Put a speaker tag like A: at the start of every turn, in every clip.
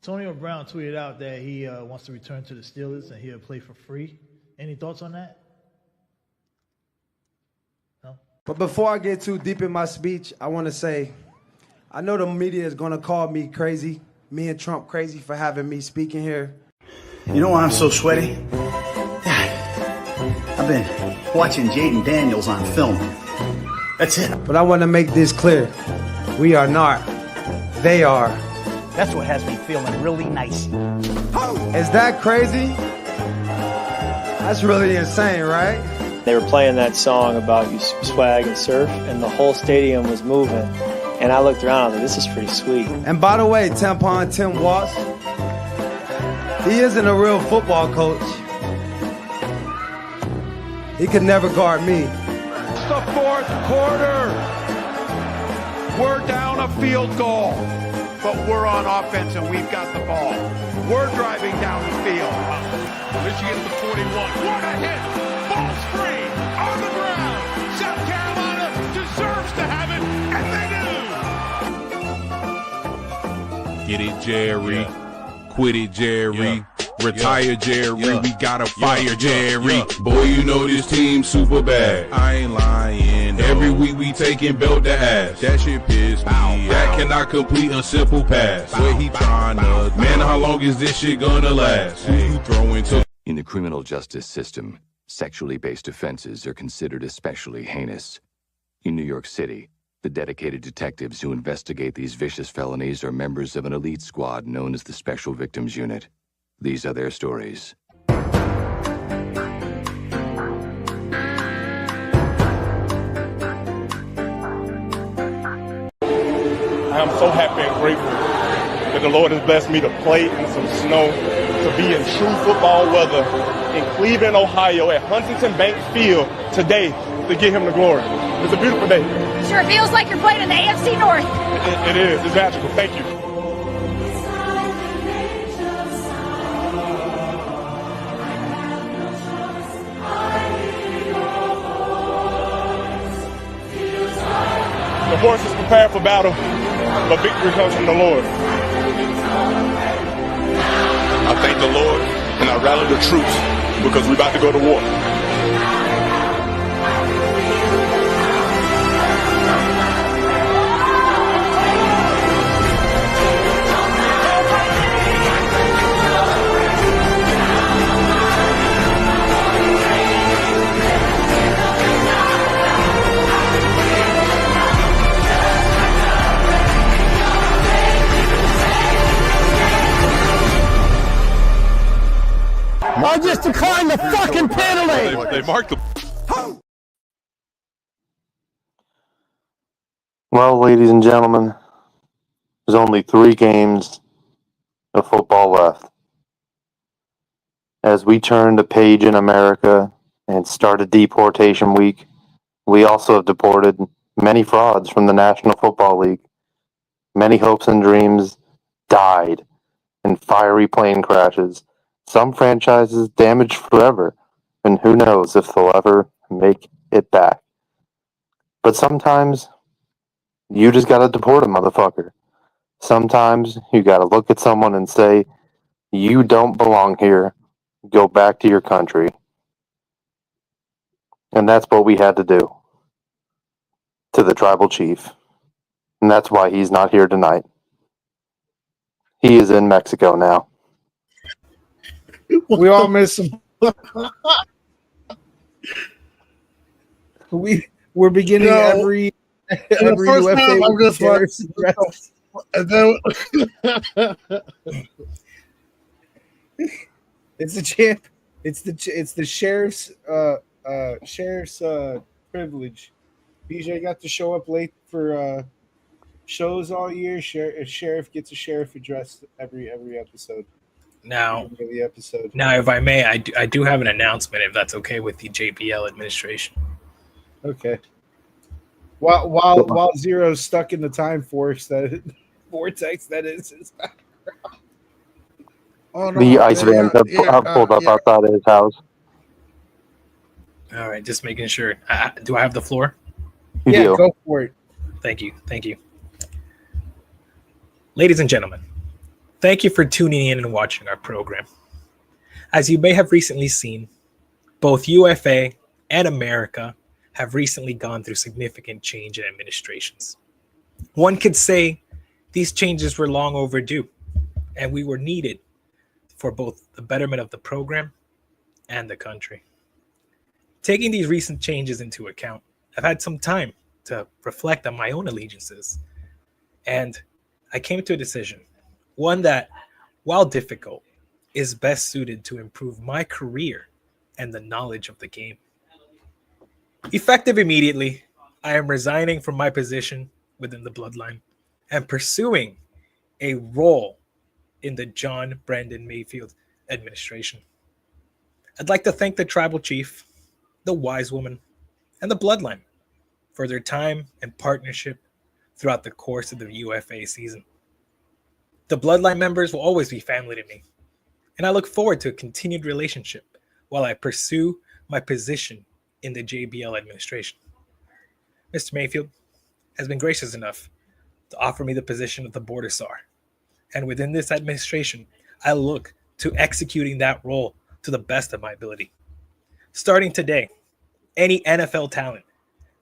A: Antonio Brown tweeted out that he wants to return to the Steelers and he'll play for free. Any thoughts on that? No?
B: But before I get too deep in my speech, I want to say, I know the media is going to call me crazy, me and Trump crazy for having me speaking here.
C: You know why I'm so sweaty? I've been watching Jayden Daniels on film. That's it.
B: But I want to make this clear. We are not. They are.
D: That's what has me feeling really nice.
B: Is that crazy? That's really insane, right?
E: They were playing that song about you swag and surf, and the whole stadium was moving. And I looked around, I was like, this is pretty sweet.
B: And by the way, Tampon Tim Watts, he isn't a real football coach. He could never guard me.
F: It's the fourth quarter. We're down a field goal, but we're on offense and we've got the ball. We're driving down the field. Michigan at the 41. What a hit! Ball's free on the ground. South Carolina deserves to have it, and they do.
G: Get it, Jerry. Quit it, Jerry. Retire, Jerry. We gotta fire, Jerry. Boy, you know this team super bad. I ain't lying. No. Every week we taking belt to ass. That shit piss me. That cannot complete a simple pass. Where he tryna? Man, how long is this shit gonna last? Who you throwing to?
H: In the criminal justice system, sexually based offenses are considered especially heinous. In New York City, the dedicated detectives who investigate these vicious felonies are members of an elite squad known as the Special Victims Unit. These are their stories.
I: I am so happy and grateful that the Lord has blessed me to play in some snow, to be in true football weather in Cleveland, Ohio, at Huntington Bank Field today to give him the glory. It's a beautiful day.
J: Sure feels like you're playing in the AFC North.
I: It is. It's magical. Thank you. The horse is prepared for battle, but victory comes from the Lord.
F: I thank the Lord and I rally the troops because we're about to go to war.
D: I just declined the fucking penalty!
F: They marked the...
K: Well, ladies and gentlemen, there's only 3 games of football left. As we turn the page in America and start a deportation week, we also have deported many frauds from the National Football League. Many hopes and dreams died in fiery plane crashes. Some franchises damaged forever, and who knows if they'll ever make it back. But sometimes, you just gotta deport a motherfucker. Sometimes, you gotta look at someone and say, you don't belong here. Go back to your country. And that's what we had to do to the tribal chief. And that's why he's not here tonight. He is in Mexico now.
L: We all miss him. We're beginning every UFA. I'm just it's the champ. It's the sheriff's privilege. BJ got to show up late for shows all year. Sheriff gets a sheriff address every episode.
M: Now, if I may, I do have an announcement, if that's okay with the JPL administration.
L: Okay. While Zero's stuck in the time vortex that is his background.
K: Oh, no, the ice van have pulled up outside of his house.
M: All right, just making sure. Do I have the floor?
L: Yeah, go for it.
M: Thank you. Ladies and gentlemen, Thank you for tuning in and watching our program. As you may have recently seen, both UFA and America have recently gone through significant change in administrations. One could say these changes were long overdue, and we were needed for both the betterment of the program and the country. Taking these recent changes into account, I've had some time to reflect on my own allegiances, and I came to a decision, one that, while difficult, is best suited to improve my career and the knowledge of the game. Effective immediately, I am resigning from my position within the bloodline and pursuing a role in the John Brandon Mayfield administration. I'd like to thank the tribal chief, the wise woman, and the bloodline for their time and partnership throughout the course of the UFA season. The bloodline members will always be family to me, and I look forward to a continued relationship while I pursue my position in the JBL administration. Mr. Mayfield has been gracious enough to offer me the position of the border czar, and within this administration, I look to executing that role to the best of my ability. Starting today, any NFL talent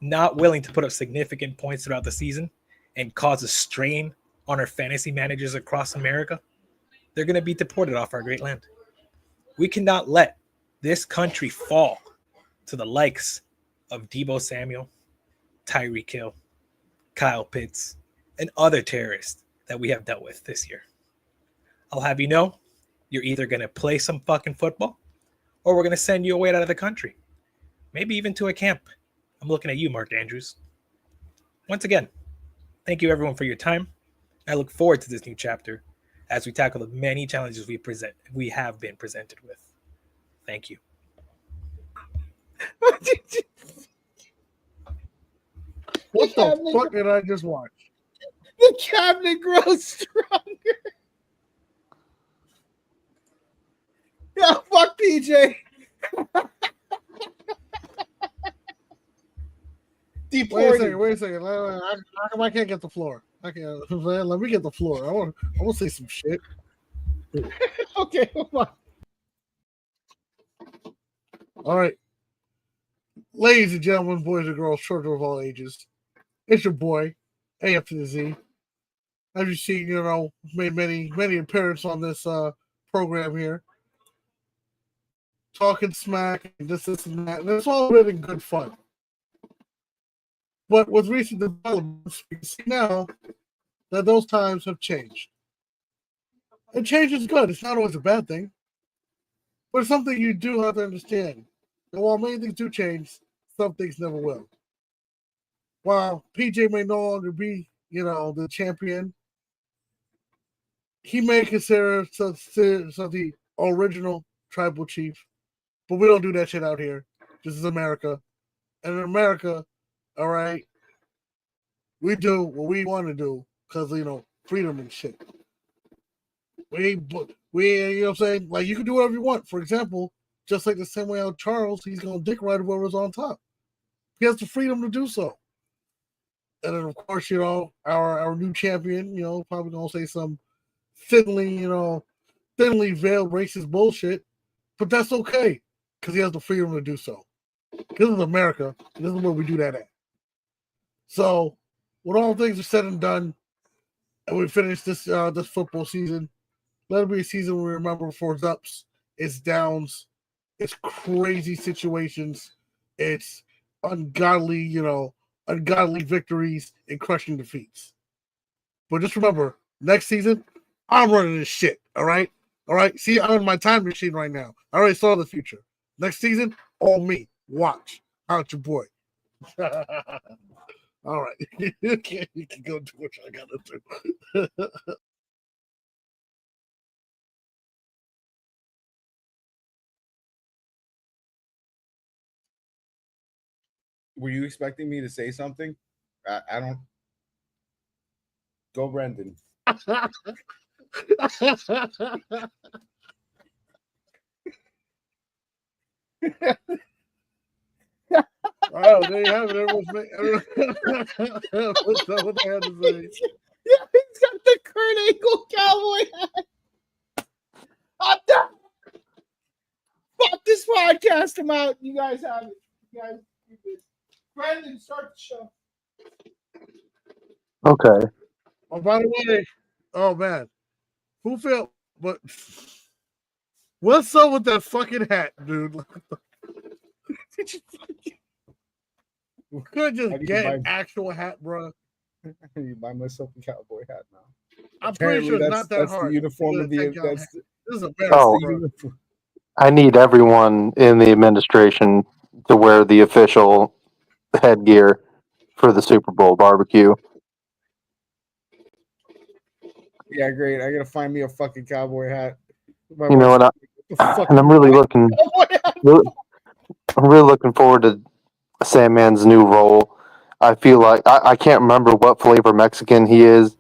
M: not willing to put up significant points throughout the season and cause a strain on our fantasy managers across America, they're going to be deported off our great land. We cannot let this country fall to the likes of Deebo Samuel, Tyreek Hill, Kyle Pitts, and other terrorists that we have dealt with this year. I'll have you know, you're either going to play some fucking football or we're going to send you away out of the country. Maybe even to a camp. I'm looking at you, Mark Andrews. Once again, thank you everyone for your time. I look forward to this new chapter as we tackle the many challenges we have been presented with. Thank you.
N: What the fuck did I just watch?
L: The cabinet grows stronger. Yeah, fuck PJ.
N: Wait a second. How come I can't get the floor? I can't. Let me get the floor. I want to say some shit.
L: Okay, hold on.
N: All right, ladies and gentlemen, boys and girls, children of all ages, it's your boy, AF to the Z. As you've seen, made many appearances on this program here, talking smack and this and that, and it's all been in good fun. But with recent developments, we can see now that those times have changed. And change is good. It's not always a bad thing. But it's something you do have to understand. And while many things do change, some things never will. While PJ may no longer be, the champion, he may consider the original tribal chief. But we don't do that shit out here. This is America. And in America, all right, we do what we want to do because, freedom and shit. We, you know what I'm saying? Like, you can do whatever you want. For example, just like the same way out Charles, he's going to dick ride whoever's on top. He has the freedom to do so. And then, of course, our new champion, probably going to say some thinly veiled racist bullshit. But that's okay because he has the freedom to do so. This is America. And this is where we do that at. So, when all things are said and done, and we finish this football season, let it be a season we remember for its ups, its downs, its crazy situations, its ungodly victories and crushing defeats. But just remember, next season, I'm running this shit. All right. See, I'm in my time machine right now. I already saw the future. Next season, all me. Watch. Out your boy. All right. You can go do what I gotta do.
O: Were you expecting me to say something? I don't. Go, Brendan.
N: Oh, there you have it. Everyone's what they had to say.
L: Yeah, he's got the Kurt Angle cowboy hat. I'm done. Fuck this podcast. I'm out. You guys have it. You guys do this. Brandon, start the show.
K: Okay.
N: Oh, by the way, oh man, who felt? But what's up with that fucking hat, dude? We could just get an actual hat, bro.
L: I need to buy myself a cowboy hat now.
N: I'm pretty sure it's not that
L: that's
N: hard.
L: the uniform of the.
N: This is a
K: Oh.
L: uniform.
K: I need everyone in the administration to wear the official headgear for the Super Bowl barbecue.
L: Yeah, great. I gotta find me a fucking cowboy hat.
K: You know what? And I'm really looking. I'm really looking forward to Sandman's new role. I feel like I can't remember what flavor Mexican he is,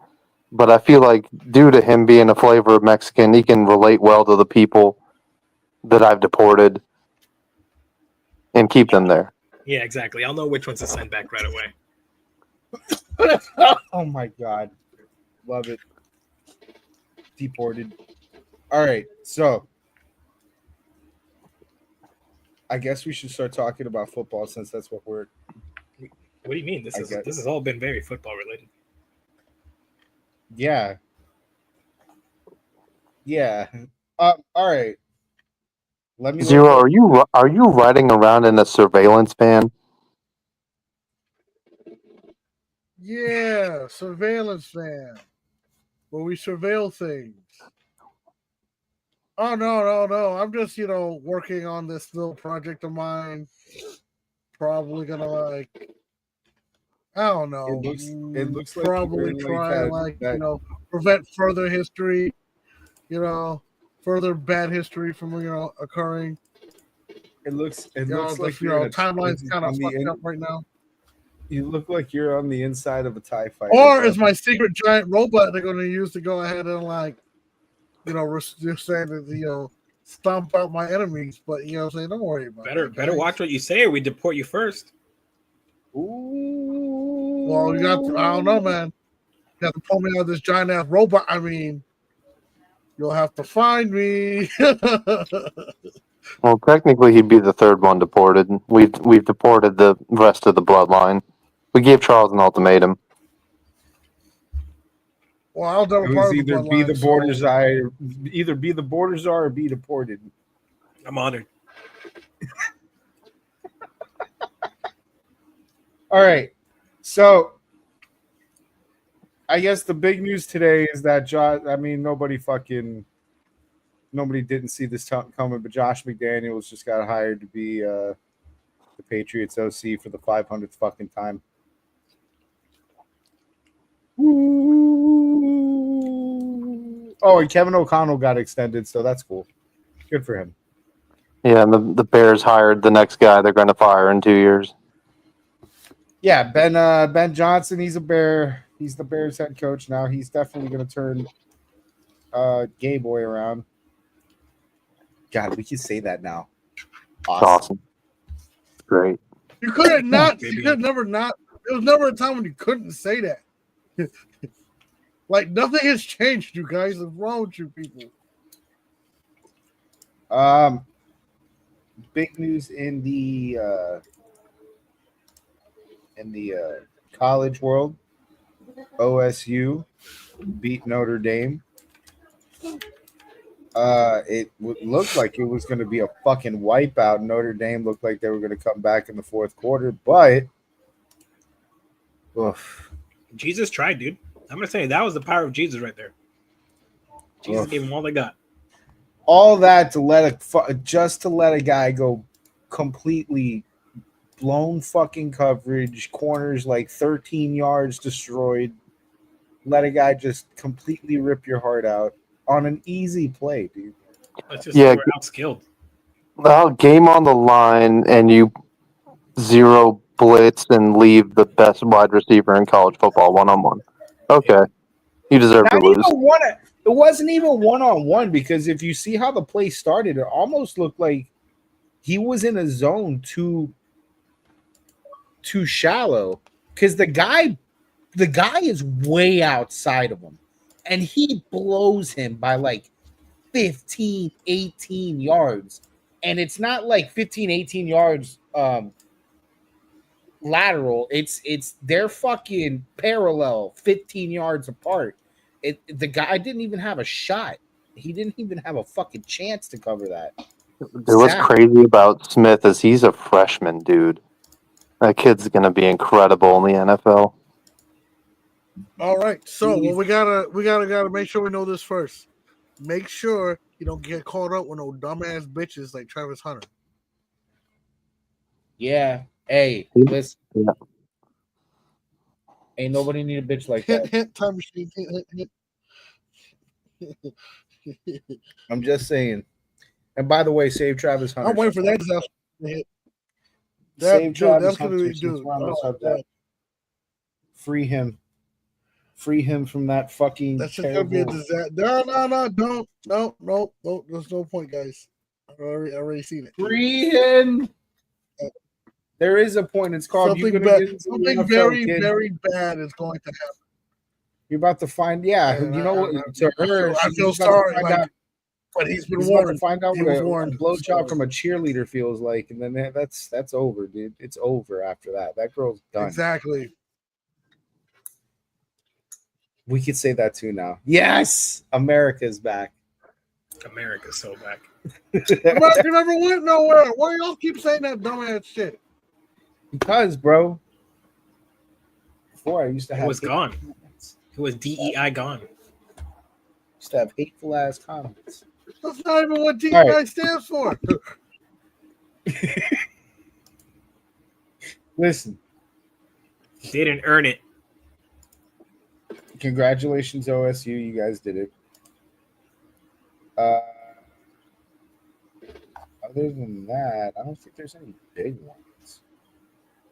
K: but I feel like due to him being a flavor of Mexican, he can relate well to the people that I've deported and keep them there.
M: Yeah, exactly. I'll know which ones to send back right away.
L: Oh my god. Love it. Deported. All right, so I guess we should start talking about football since that's what we're.
M: What do you mean? This has all been very football related.
L: Yeah. Yeah. All right. Let me
K: Zero, are you riding around in a surveillance van?
N: Yeah, surveillance van. Where we surveil things. Oh no. I'm just, working on this little project of mine. Probably gonna I don't know.
L: It looks like
N: probably try prevent further history, further bad history from occurring.
L: It looks like
N: timeline's kind of fucked up right now.
L: You look like you're on the inside of a TIE fighter.
N: Or is my secret giant robot they're going to use to go ahead and stomp out my enemies? But say don't worry about it.
M: Better watch what you say, or we deport you first.
L: Ooh.
N: Well, I don't know, man. You have to pull me out of this giant ass robot. I mean, you'll have to find me.
K: Well, technically, he'd be the third one deported. We've deported the rest of the bloodline. We gave Charles an ultimatum.
N: Well, I'll double part of the
L: either be the borders either be the borders or be deported.
M: I'm honored.
L: All right, so I guess the big news today is that nobody didn't see this coming, but Josh McDaniels just got hired to be the Patriots OC for the 500th fucking time. Oh, and Kevin O'Connell got extended, so that's cool. Good for him.
K: Yeah, and the Bears hired the next guy they're going to fire in 2 years.
L: Yeah, Ben Johnson, he's a Bear. He's the Bears head coach now. He's definitely going to turn Gay Boy around. God, we can say that now.
K: Awesome. Great.
N: You couldn't not. You could never not. There was never a time when you couldn't say that. Like nothing has changed, you guys. What's wrong with you people?
L: Big news in the college world. OSU beat Notre Dame. It looked like it was going to be a fucking wipeout. Notre Dame looked like they were going to come back in the fourth quarter, but
M: Jesus tried, dude. I'm going to say that was the power of Jesus right there. Jesus gave them all they got.
L: All that to let a guy go completely blown fucking coverage, corners like 13 yards destroyed. Let a guy just completely rip your heart out on an easy play, dude.
M: That's just we're outskilled.
K: Well, game on the line, and you zero blitz and leave the best wide receiver in college football one-on-one. Okay, you deserve to lose.
L: It wasn't even one-on-one because if you see how the play started, it almost looked like he was in a zone too shallow because the guy is way outside of him. and he blows him by like 15, 18 yards. And it's not like 15, 18 yards lateral. It's they're fucking parallel, 15 yards apart. The guy didn't even have a shot. He didn't even have a fucking chance to cover that.
K: Dude, what's crazy about Smith is he's a freshman, dude. That kid's gonna be incredible in the NFL.
N: All right, so well, we gotta make sure we know this first. Make sure you don't get caught up with no dumbass bitches like Travis Hunter.
L: Yeah. Hey, listen.
K: Yeah.
L: Ain't nobody need a bitch like that.
N: Hint, time machine. Hint.
L: I'm just saying. And by the way, save Travis Hunter.
N: I'm waiting for that disaster to hit.
L: Save Travis
N: That's gonna
L: Hunter.
N: be dude.
L: Free him. Free him from that fucking.
N: That's just gonna be a disaster. No. Don't. No. There's no point, guys. I already seen it.
L: Free him. There is a point. It's called
N: something bad. Something very, very bad is going to happen.
L: You're about to find, you know what? To her,
N: I feel sorry, but he's been warned.
L: To find out
N: he
L: what
N: was
L: a
N: warned.
L: blowjob from a cheerleader feels like, and then that's over, dude. It's over after that. That girl's done.
N: Exactly.
L: We could say that too now. Yes, America's back.
M: America's so back.
N: America never went nowhere. Why y'all keep saying that dumbass shit?
L: Because, bro, before I used to have
M: It was gone. It was DEI gone.
L: Used to have hateful ass comments.
N: That's not even what DEI stands for.
L: Listen,
M: didn't earn it.
L: Congratulations, OSU. You guys did it. Other than that, I don't think there's any big ones.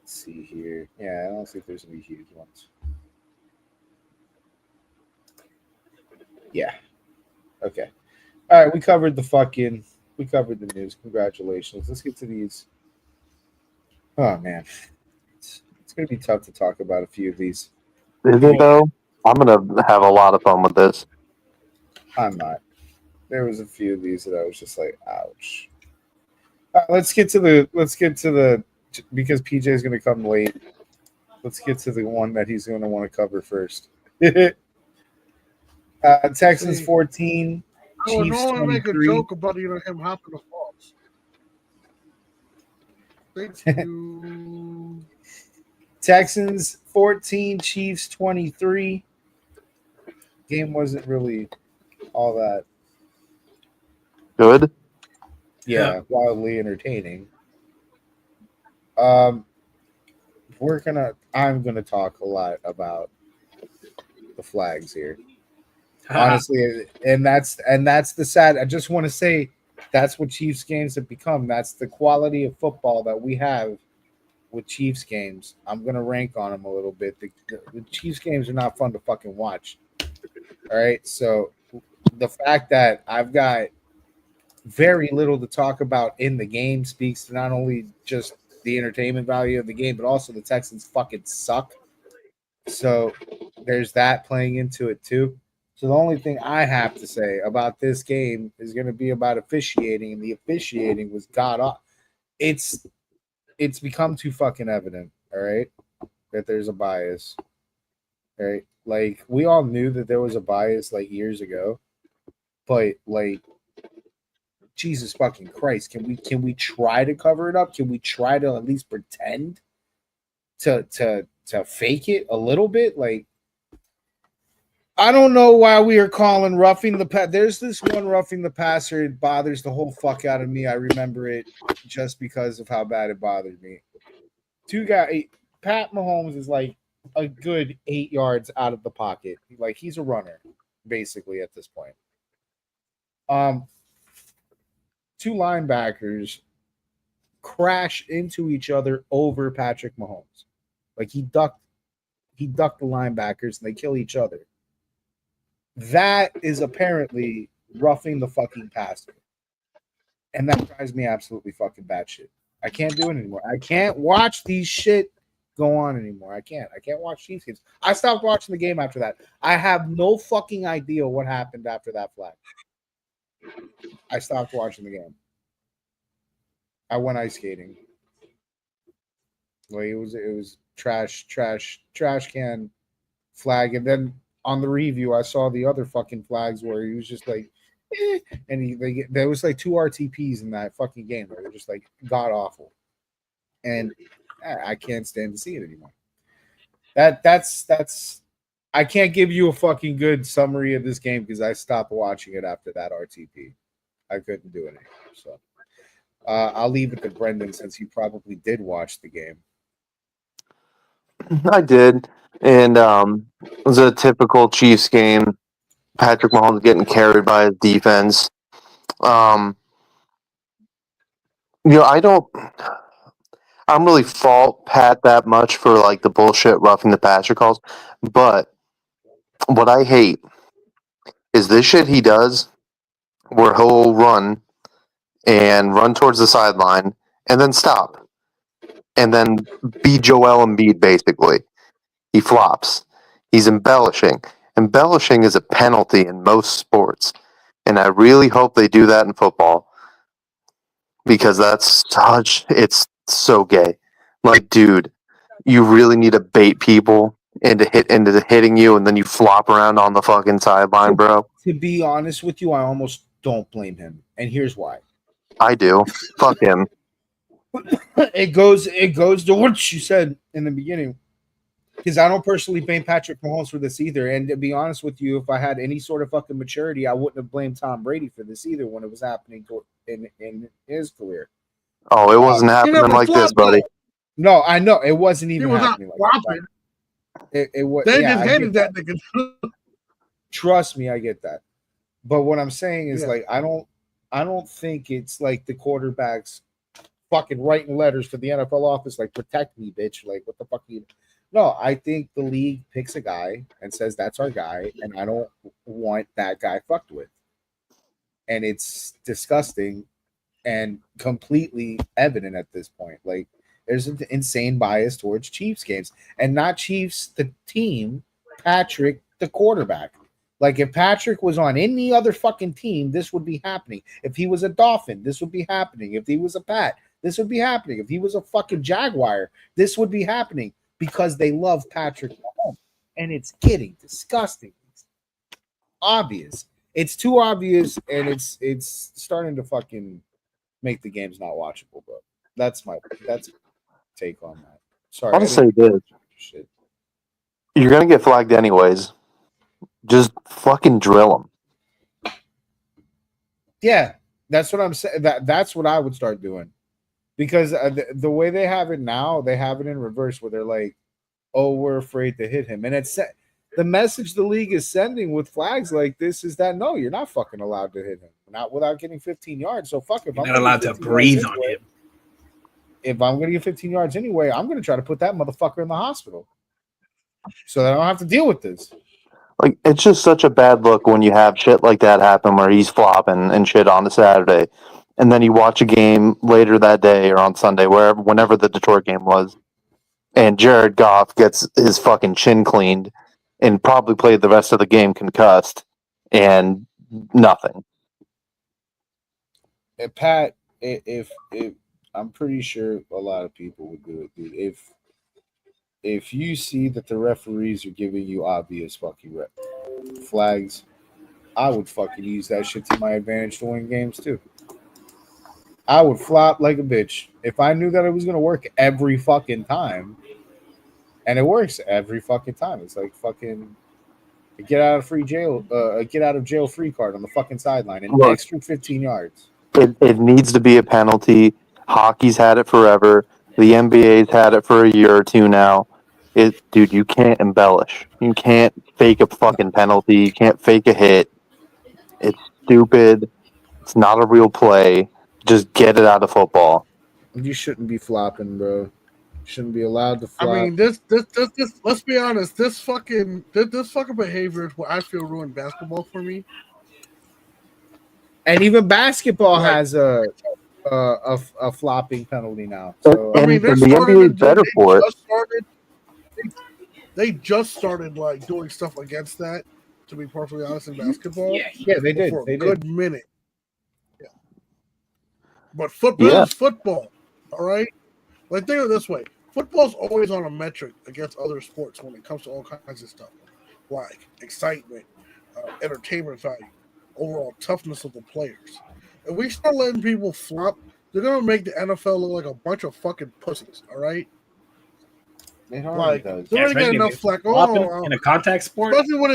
L: Let's see here. Yeah, I don't think there's any huge ones. Yeah. Okay. All right, we covered the news. Congratulations. Let's get to these. Oh man. It's gonna be tough to talk about a few of these.
K: Is it though? I'm gonna have a lot of fun with this.
L: I'm not. There was a few of these that I was just like, ouch. Let's get to the because PJ is going to come late. Let's get to the one that he's going to want to cover first. Texans 14.
N: I would
L: Chiefs
N: normally make a
L: 23.
N: joke about him hopping the falls. Thank you.
L: Texans 14, Chiefs 23. Game wasn't really all that
K: good.
L: Yeah, wildly entertaining. I'm gonna talk a lot about the flags here. Honestly, and that's the sad. I just want to say that's what Chiefs games have become. That's the quality of football that we have with Chiefs games. I'm gonna rank on them a little bit. The Chiefs games are not fun to fucking watch. All right, so the fact that I've got very little to talk about in the game speaks to not only just the entertainment value of the game, but also the Texans fucking suck. So there's that playing into it too. So the only thing I have to say about this game is going to be about officiating, and the officiating was god awful. It's become too fucking evident, all right, that there's a bias. All right, like we all knew that there was a bias like years ago, but like Jesus fucking Christ, can we try to cover it up? Can we try to at least pretend to fake it a little bit? Like, I don't know why we are calling roughing the pass. There's this one roughing the passer. It bothers the whole fuck out of me. I remember it just because of how bad it bothered me. Pat Mahomes is like a good 8 yards out of the pocket. Like he's a runner, basically at this point. Two linebackers crash into each other over Patrick Mahomes. Like he ducked the linebackers and they kill each other. That is apparently roughing the fucking passer. And that drives me absolutely fucking batshit. I can't do it anymore. I can't watch these shit go on anymore. I can't watch Chiefs games. I stopped watching the game after that. I have no fucking idea what happened after that flag. I stopped watching the game. I went ice skating. Like it was trash can flag, and then on the review I saw the other fucking flags where he was just like, and there was like 2 RTPs in that fucking game. They were just like god awful, and I can't stand to see it anymore. That's I can't give you a fucking good summary of this game because I stopped watching it after that RTP. I couldn't do it anymore. So I'll leave it to Brendan since he probably did watch the game.
K: I did, and it was a typical Chiefs game. Patrick Mahomes getting carried by his defense. I don't really fault Pat that much for like the bullshit roughing the passer calls, but what I hate is this shit he does where he'll run towards the sideline and then stop and then be Joel Embiid basically. He flops. He's embellishing. Embellishing is a penalty in most sports, and I really hope they do that in football because it's so gay. Like, dude, you really need to bait people into hitting you, and then you flop around on the fucking sideline, bro.
L: To be honest with you, I almost don't blame him, and here's why.
K: I do. Fuck him.
L: It goes to what you said in the beginning. Because I don't personally blame Patrick Mahomes for this either. And to be honest with you, if I had any sort of fucking maturity, I wouldn't have blamed Tom Brady for this either when it was happening in his career.
K: Oh, it wasn't happening like this, buddy.
L: No, I know. It wasn't even happening like that. It was.
N: They
L: yeah,
N: just hated that nigga.
L: Trust me, I get that. But what I'm saying is, like, I don't think it's like the quarterbacks fucking writing letters to the NFL office, like, protect me, bitch. Like, what the fuck are you... No, I think the league picks a guy and says that's our guy, and I don't want that guy fucked with. And it's disgusting and completely evident at this point. Like, there's an insane bias towards Chiefs games, and not Chiefs, the team, Patrick, the quarterback. Like, if Patrick was on any other fucking team, this would be happening. If he was a Dolphin, this would be happening. If he was a Pat, this would be happening. If he was a fucking Jaguar, this would be happening. Because they love Patrick Mahomes, and it's getting disgusting. It's obvious. It's too obvious, and it's starting to fucking make the games not watchable. But that's my take on that. Sorry,
K: I'll say this:
L: shit.
K: You're gonna get flagged anyways. Just fucking drill them.
L: Yeah, that's what I'm saying. That's what I would start doing. Because the way they have it now, they have it in reverse where they're like, oh, we're afraid to hit him. And it's the message the league is sending with flags like this is that, no, you're not fucking allowed to hit him. Not without getting 15 yards. So fuck it.
M: You're not allowed to breathe on him.
L: If I'm going to get 15 yards anyway, I'm going to try to put that motherfucker in the hospital so that I don't have to deal with this.
K: Like, it's just such a bad look when you have shit like that happen where he's flopping and shit on a Saturday. And then you watch a game later that day or on Sunday, whenever the Detroit game was, and Jared Goff gets his fucking chin cleaned and probably played the rest of the game concussed and nothing.
L: Pat, if I'm pretty sure a lot of people would do it, dude. If you see that the referees are giving you obvious fucking flags, I would fucking use that shit to my advantage to win games too. I would flop like a bitch if I knew that it was gonna work every fucking time, and it works every fucking time. It's like fucking get out of jail free card on the fucking sideline, an extra 15 yards.
K: It needs to be a penalty. Hockey's had it forever. The NBA's had it for a year or two now. Dude, you can't embellish. You can't fake a fucking penalty. You can't fake a hit. It's stupid. It's not a real play. Just get it out of football.
L: You shouldn't be flopping, bro. You shouldn't be allowed to flop.
N: I mean, this. Let's be honest. This fucking behavior is what I feel ruined basketball for me.
L: And even basketball has a flopping penalty now. So
B: And,
N: I mean, they're
B: and the
N: starting
B: NBA
N: to
B: is
N: do.
B: better
N: They
B: for it.
N: just started. They just started like doing stuff against that. To be perfectly honest, in basketball,
L: yeah, they did.
N: for a
L: They
N: good
L: did.
N: minute. Yeah. But football
B: Yeah.
N: is football. All right. Like think of it this way: football's always on a metric against other sports when it comes to all kinds of stuff, like excitement, entertainment value, overall toughness of the players. If we start letting people flop, they're gonna make the NFL look like a bunch of fucking pussies. All right.
L: It already
N: Like
L: does.
N: they're gonna get
M: especially if
N: enough
M: they
N: flack.
M: flopping in a contact sport.
N: Especially when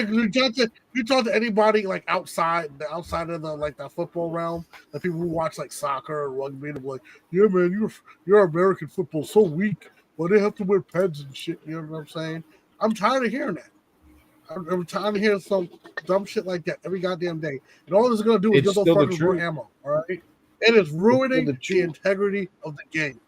N: you talk to anybody like outside of the like the football realm, the people who watch like soccer or rugby, they're like, yeah, man, your American football so weak. Well, they have to wear pads and shit. You know what I'm saying? I'm tired of hearing that. I'm tired of hearing some dumb shit like that every goddamn day. And all this is gonna do is
L: It's
N: give those
L: still the
N: fuckers more
L: truth.
N: ammo. All right, it is ruining
L: the
N: the
L: truth.
N: integrity of the game.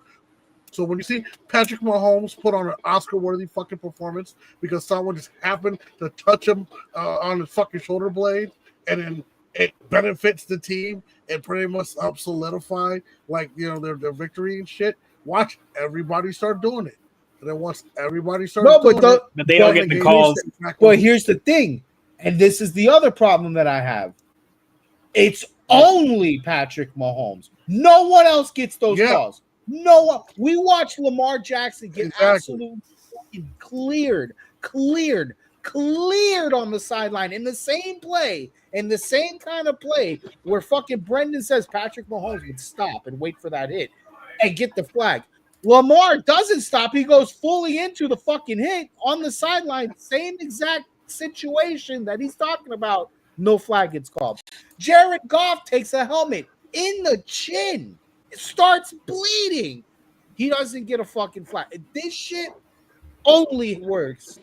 N: So when you see Patrick Mahomes put on an Oscar-worthy fucking performance because someone just happened to touch him on his fucking shoulder blade, and then it benefits the team and pretty much solidify like their victory and shit. Watch everybody start doing it, and then once everybody starts
L: No,
N: doing it,
M: But they don't get the calls.
L: But here's the thing, and this is the other problem that I have. It's only Patrick Mahomes. No one else gets those calls. No one. We watched Lamar Jackson get absolutely fucking cleared on the sideline in the same play, in the same kind of play where fucking Brendan says Patrick Mahomes would stop and wait for that hit and get the flag. Lamar doesn't stop. He goes fully into the fucking hit on the sideline. Same exact situation that he's talking about. No flag gets called. Jared Goff takes a helmet in the chin. It starts bleeding. He doesn't get a fucking flag. This shit only works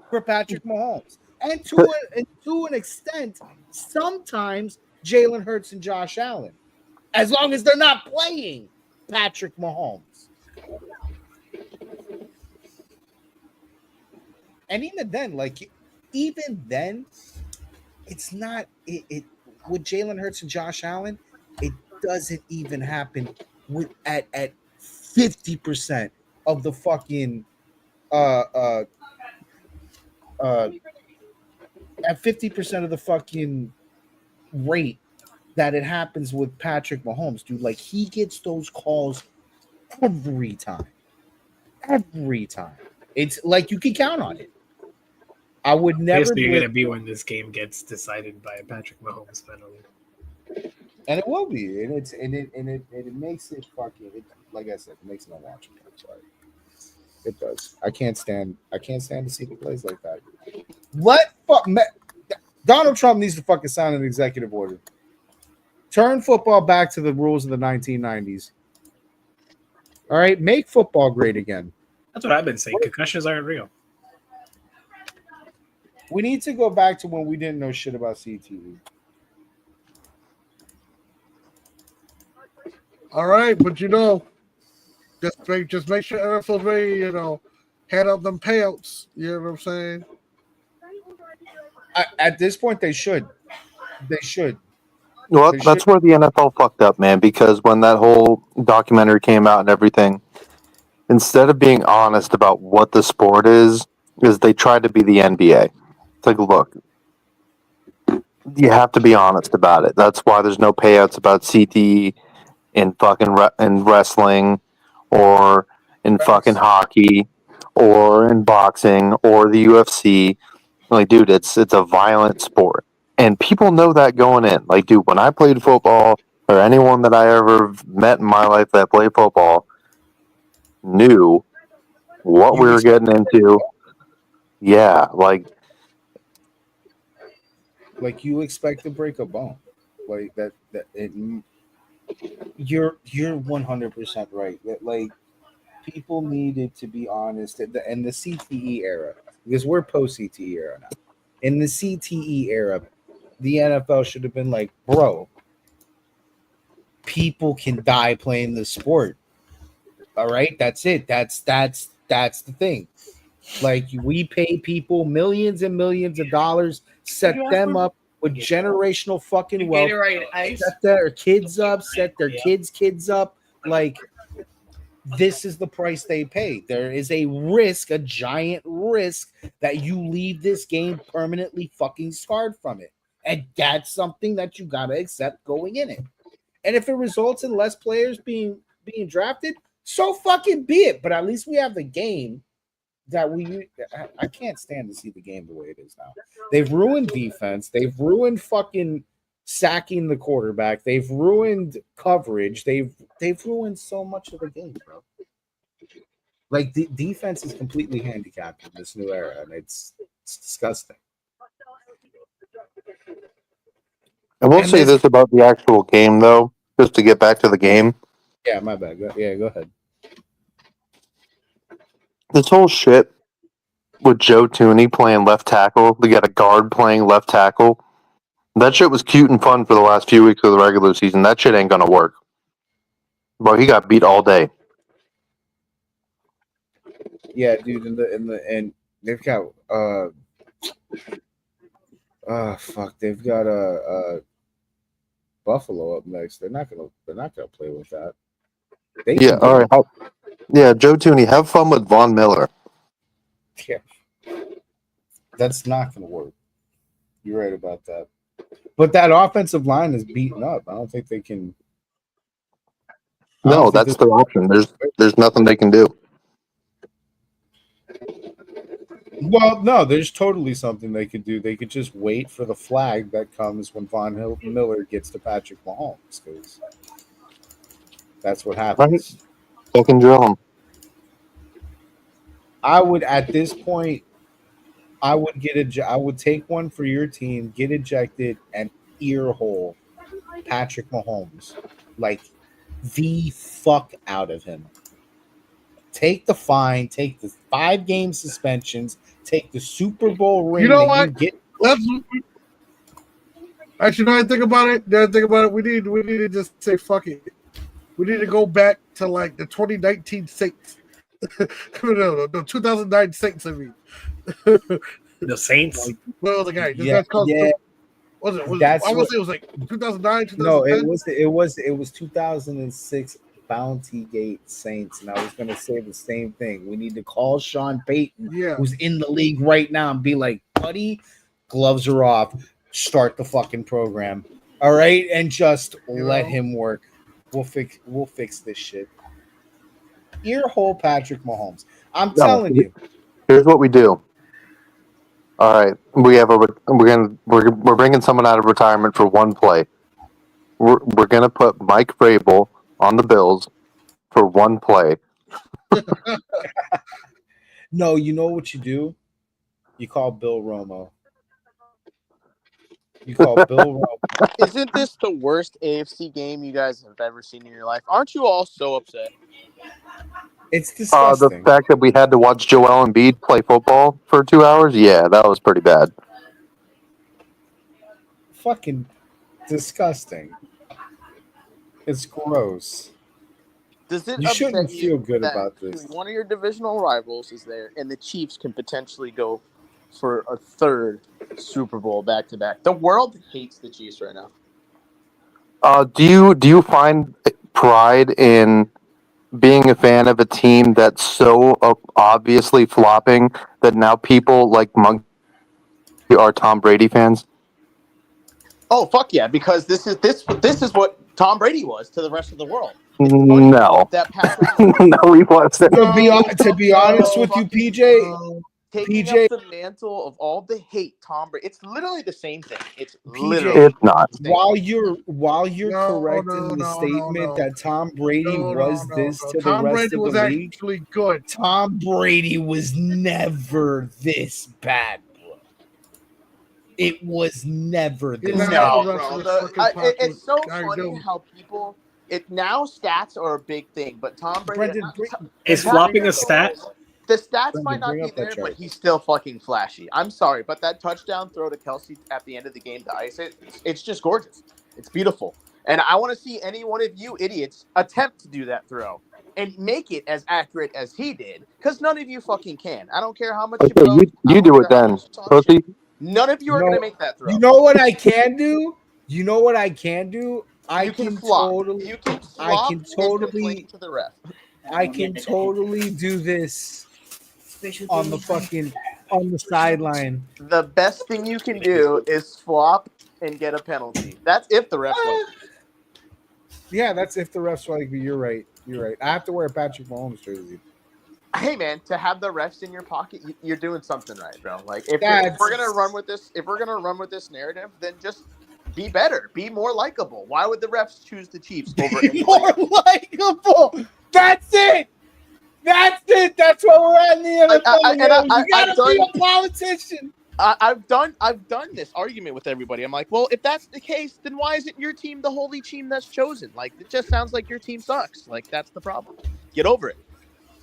L: for Patrick Mahomes. And to an extent, sometimes Jalen Hurts and Josh Allen. As long as they're not playing Patrick Mahomes. And even then, it's not it with Jalen Hurts and Josh Allen, it doesn't even happen with at 50% of the fucking at 50% of the fucking rate that it happens with Patrick Mahomes, dude. Like he gets those calls every time. Every time. It's like you can count on it. I would never.
M: Basically, you're gonna be when this game gets decided by a Patrick Mahomes penalty,
L: and it will be, and it makes it fucking. Like I said, it makes it unwatchable. I'm sorry, it does. I can't stand to see the plays like that. Donald Trump needs to fucking sign an executive order. Turn football back to the rules of the 1990s. All right, make football great again.
M: That's what I've been saying. Concussions aren't real.
L: We need to go back to when we didn't know shit about CTE.
N: All right, but just make sure NFL's ready. Hand out them payouts. You know what I'm saying?
L: At this point, they should. They should.
K: Well, that's where the NFL fucked up, man, because when that whole documentary came out and everything, instead of being honest about what the sport is they tried to be the NBA. It's like, look, you have to be honest about it. That's why there's no payouts about CTE in fucking in wrestling or in fucking hockey or in boxing or the UFC. Like, dude, it's a violent sport. And people know that going in. Like, dude, when I played football, or anyone that I ever met in my life that played football knew what we were getting into. Yeah, like
L: you expect to break a bone. Like that you're 100% right. That like people needed to be honest in the CTE era, because we're post CTE era now. In the CTE era, the NFL should have been like, bro, people can die playing the sport. All right, that's it. That's the thing. Like we pay people millions and millions of dollars, set them up with generational fucking wealth.
P: Gatorade Ice.
L: Set their kids up, set their kids up. Like, this is the price they pay. There is a risk, a giant risk, that you leave this game permanently fucking scarred from it. And that's something that you gotta accept going in it. And if it results in less players being drafted, so fucking be it. But at least we have the game that I can't stand to see the game the way it is now. They've ruined defense. They've ruined fucking sacking the quarterback. They've ruined coverage. They've ruined so much of the game, bro. Like, the defense is completely handicapped in this new era, and it's disgusting.
K: I will say this about the actual game, though, just to get back to the game.
L: Yeah, my bad. Go ahead.
K: This whole shit with Joe Tooney playing left tackle, we got a guard playing left tackle. That shit was cute and fun for the last few weeks of the regular season. That shit ain't gonna work. Bro, he got beat all day.
L: Yeah, dude, and they've got they've got Buffalo up next. They're not gonna play with that.
K: All right. Yeah, Joe Tooney, have fun with Von Miller.
L: Yeah. That's not gonna work. You're right about that. But that offensive line is beaten up. I don't think they can.
K: No, that's their option. There's nothing they can do.
L: Well, no, there's totally something they could do. They could just wait for the flag that comes when Von Miller gets to Patrick Mahomes, because that's what happens.
K: Right. They can drill him.
L: I would, at this point, I would take one for your team, get ejected, and earhole Patrick Mahomes, like, the fuck out of him. Take the fine, take the 5-game suspensions, take the Super Bowl ring.
N: You know what? Actually, now I think about it. We need to just say fuck it. We need to go back to like the 2019 Saints. no, 2009 Saints. I mean,
M: the Saints.
N: What was the guy?
L: Yeah.
N: I want to say it was like 2009. 2010.
L: No, it was 2006 Bounty Gate Saints, and I was gonna say the same thing. We need to call Sean Payton, who's in the league right now, and be like, buddy, gloves are off. Start the fucking program. All right, and just let him work. We'll fix this shit. Earhole Patrick Mahomes. I'm telling you.
K: Here's what we do. All right, we're bringing someone out of retirement for one play. We're gonna put Mike Vrabel on the Bills for one play.
L: No, you know what you do? You call Bill Romo.
Q: Isn't this the worst AFC game you guys have ever seen in your life? Aren't you all so upset?
L: It's disgusting.
K: The fact that we had to watch Joel Embiid play football for 2 hours, yeah, that was pretty bad.
L: Fucking disgusting. It's gross.
Q: Does it
L: You
Q: upset
L: shouldn't
Q: you
L: feel good
Q: that
L: about this.
Q: one of your divisional rivals is there, and the Chiefs can potentially go for a third Super Bowl back-to-back? The world hates the Chiefs right now.
K: Do you find pride in being a fan of a team that's so obviously flopping that now people like Monkey are Tom Brady fans?
Q: Oh fuck yeah! Because this is what Tom Brady was to the rest of the world.
K: No,
Q: That Patrick
K: no, he wasn't.
L: To be honest with you, PJ,
Q: taking up the mantle of all the hate Tom Brady. It's literally the same thing. It's literally
K: It's not.
L: While you're correct in the statement that Tom Brady was this to the rest of the league,
N: actually good.
L: Tom Brady was never this bad, bro. It was never this bad.
Q: No, bro. It's so funny how people. Now stats are a big thing, but Tom Brady
M: is flopping a stat.
Q: The stats might not be there, but he's still fucking flashy. I'm sorry, but that touchdown throw to Kelsey at the end of the game to ice it, it's just gorgeous. It's beautiful. And I want to see any one of you idiots attempt to do that throw and make it as accurate as he did, because none of you fucking can. I don't care how much
K: you do it then, pussy.
Q: None of you are going to make that throw.
L: You know what I can do? You know what I can do?
Q: You can flop. You can flop and complain to the ref.
L: I can totally do this on the sideline.
Q: The best thing you can do is flop and get a penalty. That's if the refs like you.
L: Yeah, that's if the refs like you. You're right. You're right. I have to wear a Patrick Mahomes jersey.
Q: Hey man, to have the refs in your pocket, you're doing something right, bro. Like if we're gonna run with this narrative, then just be better, be more likable. Why would the refs choose the Chiefs over
L: more likable? That's it. That's it. That's where we're at in the NFL. You gotta be a politician.
Q: I've done this argument with everybody. I'm like, well, if that's the case, then why isn't your team the holy team that's chosen? Like, it just sounds like your team sucks. Like, that's the problem. Get over it.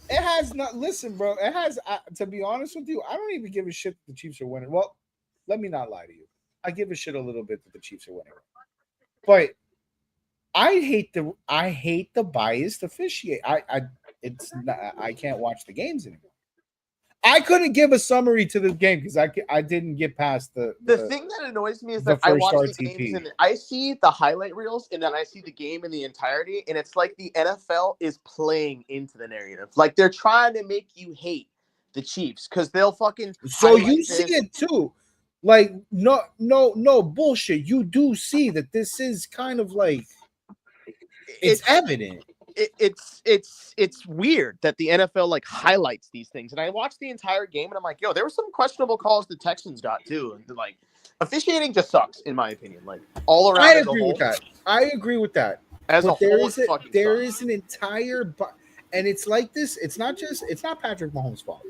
L: It has not. Listen, bro. It has. To be honest with you, I don't even give a shit that the Chiefs are winning. Well, let me not lie to you. I give a shit a little bit that the Chiefs are winning, but I hate the biased officiate. I can't watch the games anymore. I couldn't give a summary to this game because I didn't get past the
Q: thing that annoys me is that I watch the games and I see the highlight reels and then I see the game in the entirety, and it's like the NFL is playing into the narrative. Like they're trying to make you hate the Chiefs because they'll fucking.
L: So you see it too. Like no bullshit. You do see that this is kind of like it's evident.
Q: It's weird that the NFL like highlights these things, and I watched the entire game and I'm like, yo, there were some questionable calls the Texans got too, and like officiating just sucks in my opinion. Like all around.
L: I agree with that. I agree with that.
Q: As
L: but
Q: a whole,
L: there is an entire, and it's like this. It's not Patrick Mahomes' fault.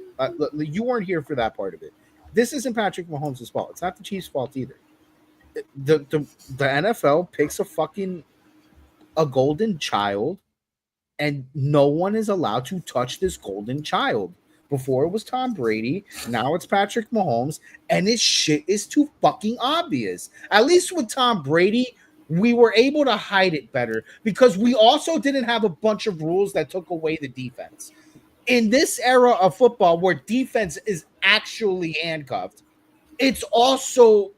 L: You weren't here for that part of it. This isn't Patrick Mahomes' fault. It's not the Chiefs' fault either. The NFL picks a golden child, and no one is allowed to touch this golden child. Before it was Tom Brady, now it's Patrick Mahomes, and this shit is too fucking obvious. At least with Tom Brady, we were able to hide it better because we also didn't have a bunch of rules that took away the defense. In this era of football where defense is actually handcuffed, it's also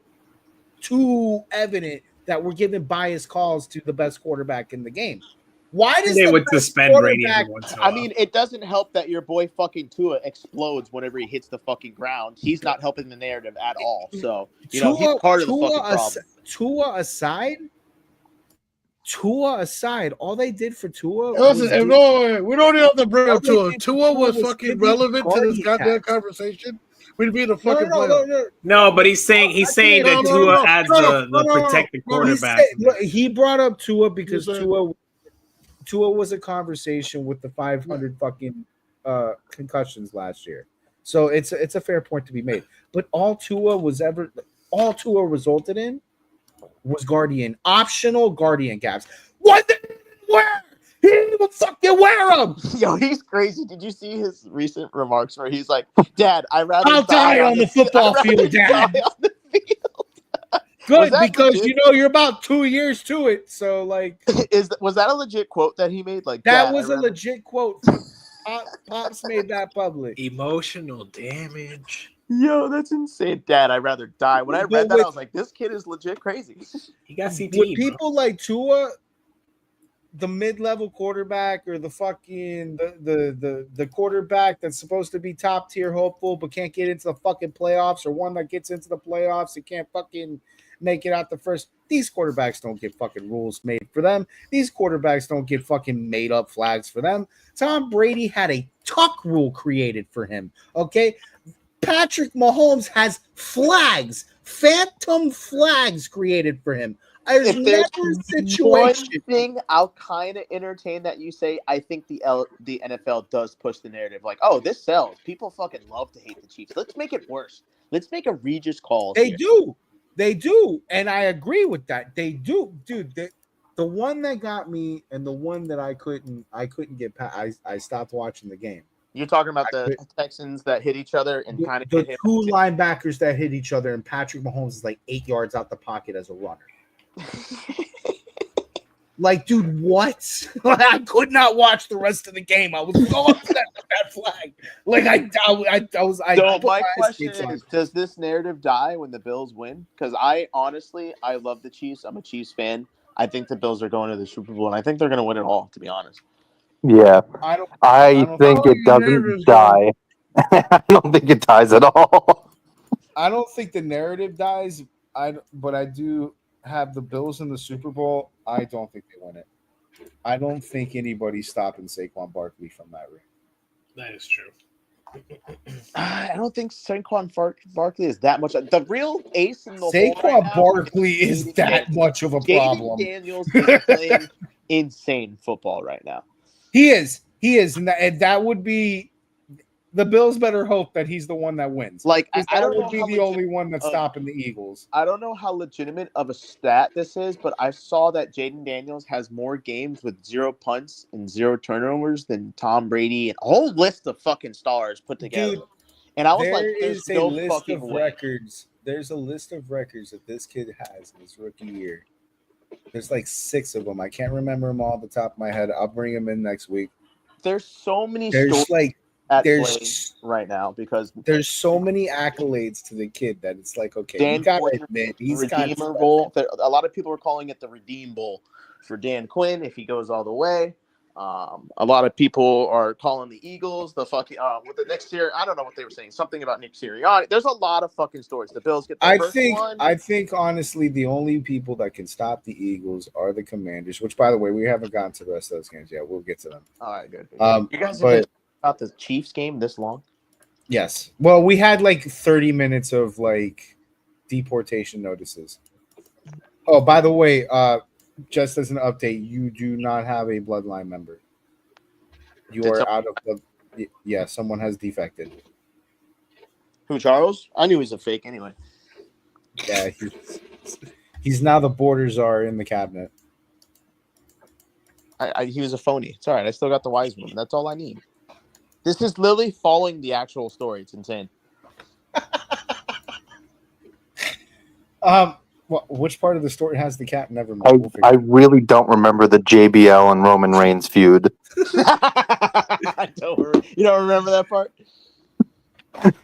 L: too evident that we're giving biased calls to the best quarterback in the game. Why does
M: they would suspend Brady every once in a while?
Q: I mean, it doesn't help that your boy fucking Tua explodes whenever he hits the fucking ground. He's not helping the narrative at all. So, he's part of the fucking problem.
L: Tua aside, all they did for Tua.
N: Listen, we don't even have to bring up Tua. Tua was fucking relevant to this goddamn conversation. We'd be in the fucking playoffs.
M: No, but he's saying that Tua adds the protect the quarterback.
L: He brought up Tua because Tua was a conversation with the 500 fucking concussions last year. So it's a fair point to be made. But all Tua resulted in was optional guardian caps. What did he wear? He didn't even fucking wear them.
Q: Yo, he's crazy. Did you see his recent remarks where he's like, Dad, I'll
L: die on the football field, Dad. Good, because legit? You're about 2 years to it. So like
Q: was that a legit quote that he made? Like
L: that was a legit quote. Pops made that public.
M: Emotional damage.
Q: Yo, that's insane. Dad, I'd rather die. When I read that, I was like, this kid is legit crazy.
M: He got CT.
L: With people like Tua, the mid-level quarterback or the fucking the quarterback that's supposed to be top tier hopeful but can't get into the fucking playoffs, or one that gets into the playoffs and can't fucking make it out the first. These quarterbacks don't get fucking rules made for them. These quarterbacks don't get fucking made up flags for them. Tom Brady had a tuck rule created for him. Okay. Patrick Mahomes has flags, phantom flags created for him. There's never a situation.
Q: One thing I'll kind of entertain that you say, I think the NFL does push the narrative. Like, oh, this sells. People fucking love to hate the Chiefs. Let's make it worse. Let's make egregious calls.
L: They do. And I agree with that. They do. Dude, the one that got me and the one that I couldn't get past, I stopped watching the game.
Q: You're talking about the Texans that hit each other and kind of
L: the two linebackers that hit each other, and Patrick Mahomes is like 8 yards out the pocket as a runner. Like, dude, what? I could not watch the rest of the game. I was so upset with that flag. Like,
Q: So my question is, does this narrative die when the Bills win? Because I love the Chiefs. I'm a Chiefs fan. I think the Bills are going to the Super Bowl, and I think they're going to win it all, to be honest.
K: Yeah. I think it
N: your
K: doesn't
N: narrative's
K: die. I don't think it dies at all.
L: I don't think the narrative dies. But I do have the Bills in the Super Bowl. I don't think they win it. I don't think anybody's stopping Saquon Barkley from that ring.
M: That is true.
Q: I don't think Saquon Barkley is that much. The real ace in the hole
L: Saquon
Q: right now
L: Barkley is that much of a problem.
Q: JAYDEN Daniels is playing insane football right now.
L: He is, and that would be the Bills. Better hope that he's the one that wins.
Q: Like, I
L: that
Q: don't
L: would
Q: know
L: be
Q: how
L: the only one that's stopping the Eagles.
Q: I don't know how legitimate of a stat this is, but I saw that JAYDEN Daniels has more games with 0 punts and 0 turnovers than Tom Brady and a whole list of fucking stars put together.
L: Dude,
Q: and I was
L: there
Q: like,
L: is
Q: "There's
L: a
Q: no
L: list
Q: fucking
L: of
Q: way."
L: records. There's a list of records that this kid has in his rookie year. There's like 6 of them. I can't remember them all off the top of my head. I'll bring them in next week.
Q: There's so many
L: There's
Q: stories
L: like
Q: at
L: there's
Q: play right now because
L: there's so many accolades to the kid that it's like, okay,
Q: Dan
L: you gotta
Q: Quinn,
L: admit he's got
Q: Redeemer Bowl. A lot of people are calling it the Redeem Bowl for Dan Quinn if he goes all the way. A lot of people are calling the Eagles the fucking with the next year. I don't know what they were saying. Something about Nick Sirianni. There's a lot of fucking stories. The Bills get the first one.
L: I think honestly, the only people that can stop the Eagles are the Commanders. Which, by the way, we haven't gotten to the rest of those games yet. We'll get to them.
Q: All right, good.
L: You
Q: guys have been about the Chiefs game this long?
L: Yes. Well, we had like 30 minutes of like deportation notices. Oh, by the way, just as an update, you do not have a bloodline member. You are out of the. Yeah, someone has defected.
Q: Who, Charles? I knew he was a fake anyway.
L: Yeah, he's now the border czar in the cabinet.
Q: He was a phony. It's all right. I still got the wise woman. That's all I need. This is literally following the actual story. It's insane.
L: Which part of the story has the cat? Never mind.
K: I really don't remember the JBL and Roman Reigns feud.
Q: You don't remember that part?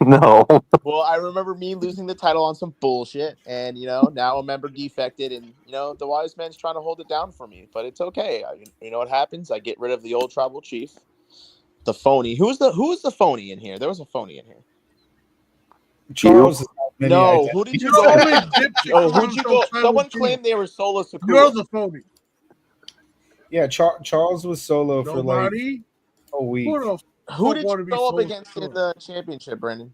K: No.
Q: Well, I remember me losing the title on some bullshit, and now a member defected, and the wise man's trying to hold it down for me, but it's okay. You know what happens? I get rid of the old tribal chief, the phony. Who's the phony in here? There was a phony in here.
L: Charles.
Q: No, who did you go? Who'd you go? Someone claimed they were solo Sakura.
N: You're the phony.
L: Yeah, Charles was solo for like a week.
Q: Who did you go up against in the championship, Brendan?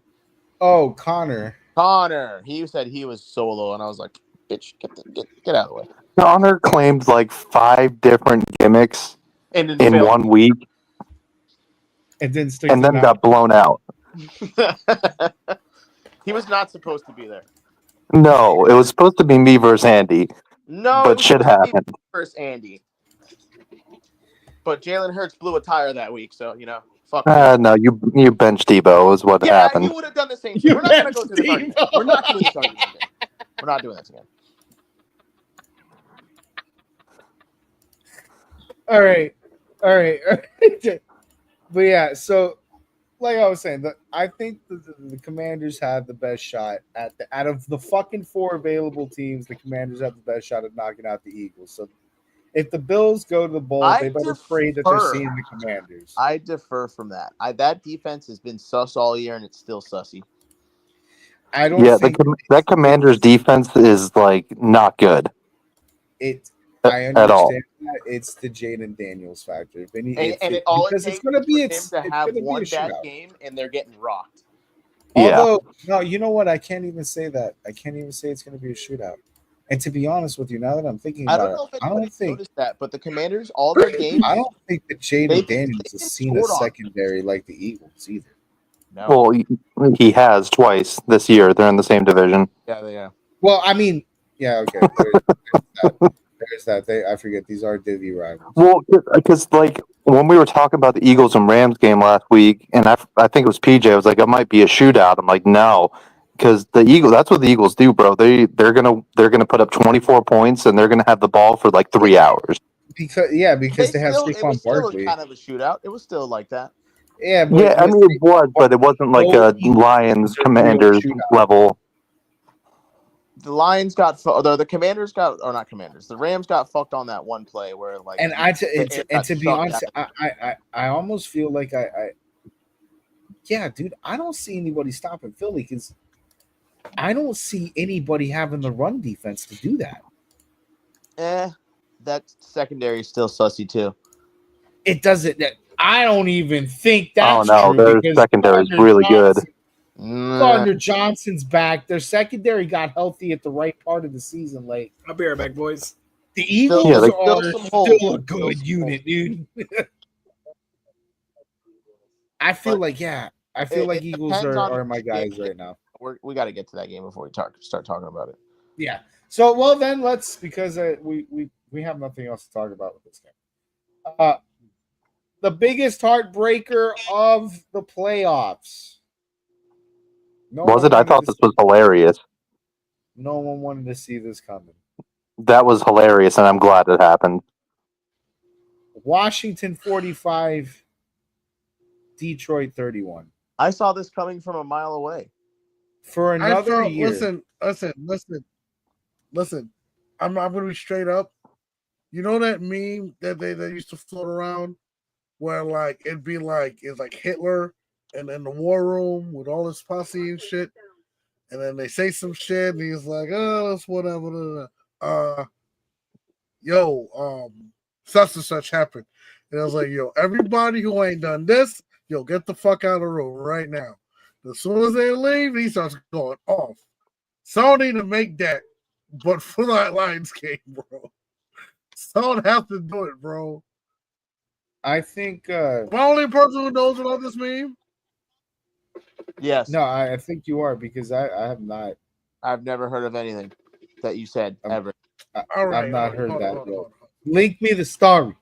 L: Oh, Connor.
Q: He said he was solo, and I was like, "Bitch, get out of the way."
K: Connor claimed like 5 different gimmicks in 1 week,
L: and then
K: got blown out.
Q: He was not supposed to be there.
K: No, it was supposed to be me versus Andy.
Q: No,
K: but shit happened.
Q: Versus Andy. But Jalen Hurts blew a tire that week, so fuck.
K: No, you benched Debo is what happened.
Q: Yeah, you would have done the same thing. We're not going to go through this argument. We're not doing this argument again. We're not doing this again.
L: All right. But yeah, so like I was saying, I think the Commanders have the best shot out of the fucking 4 available teams. The Commanders have the best shot at knocking out the Eagles. So if the Bills go to the bowl, they better pray that they're seeing the Commanders.
Q: I defer from that. That defense has been sus all year, and it's still sussy.
L: I don't.
K: Yeah, that Commanders defense is like not good.
L: I understand
K: at all.
L: that it's the Jayden Daniels factor,
Q: Because it's going to be him to have one bad game, and they're getting rocked.
L: Although, no, you know what? I can't even say that. I can't even say it's going to be a shootout. And to be honest with you, now that I'm thinking about it, I don't think
Q: that. But the Commanders, all their games,
L: I don't think that Jayden Daniels has seen a secondary like the Eagles either.
Q: No.
K: Well, he has twice this year. They're in the same division.
Q: Yeah.
L: Well, I mean, yeah, okay. There's that. I forget these are Divvy rivals.
K: Well, because like when we were talking about the Eagles and Rams game last week, and I think it was PJ. I was like, it might be a shootout. I'm like, no, because the Eagles. That's what the Eagles do, bro. They're gonna put up 24 points, and they're gonna have the ball for like 3 hours.
L: because they have
Q: It was
L: Saquon
Q: still
L: Barkley.
Q: kind of a shootout. It was still like that.
L: Yeah, but
K: Yeah, I mean it was, but it wasn't like a Lions Commanders level.
Q: The Lions got the Commanders got, or not Commanders. The Rams got fucked on that one play where like.
L: And to be honest, I almost feel like yeah, dude, I don't see anybody stopping Philly because I don't see anybody having the run defense to do that.
Q: That secondary is still sussy too.
L: It doesn't. I don't even think that's
K: no,
L: true.
K: their secondary is really good.
L: Gardner Johnson's back. Their secondary got healthy at the right part of the season late.
M: I'll be right back, boys.
L: The Eagles are still a good unit, dude. I feel like Eagles are my guys right now.
Q: We got to get to that game before we start talking about it.
L: Yeah. So, well, then let's, because we have nothing else to talk about with this game. The biggest heartbreaker of the playoffs.
K: Was it? I thought this was hilarious.
L: No one wanted to see this coming.
K: That was hilarious, and I'm glad it happened.
L: Washington 45, Detroit 31.
Q: I saw this coming from a mile away.
L: For another year.
N: Listen. I'm going to be straight up. You know that meme that they used to float around where like it'd be like it's like Hitler and in the war room with all his posse and shit, and then they say some shit and he's like, oh, that's whatever. Such and such happened. And I was like, yo, everybody who ain't done this, yo, get the fuck out of the room right now. As soon as they leave, he starts going off. Someone need to make that, but for that Lions game, bro. Someone have to do it, bro.
L: I think
N: the only person who knows about this meme.
Q: Yes.
L: No, I think you are, because I have not.
Q: I've never heard of anything that you said ever.
L: I've not heard that. Link me the story.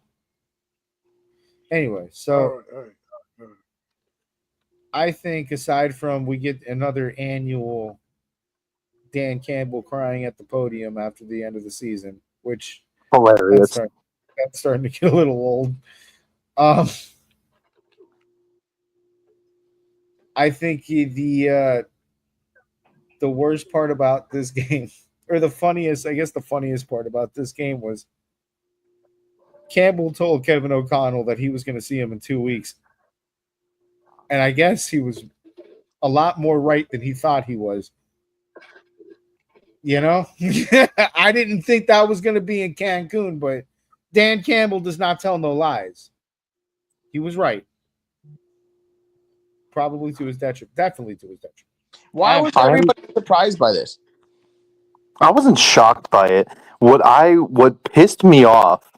L: Anyway, so
N: all right.
L: I think aside from we get another annual Dan Campbell crying at the podium after the end of the season, which
K: hilarious.
L: That's starting to get a little old. I think the worst part about this game, or the funniest part about this game was Campbell told Kevin O'Connell that he was going to see him in 2 weeks. And I guess he was a lot more right than he thought he was. You know, I didn't think that was going to be in Cancun, but Dan Campbell does not tell no lies. He was right. Probably to his detriment. Definitely to his detriment.
Q: Why was everybody surprised by this?
K: I wasn't shocked by it. What pissed me off,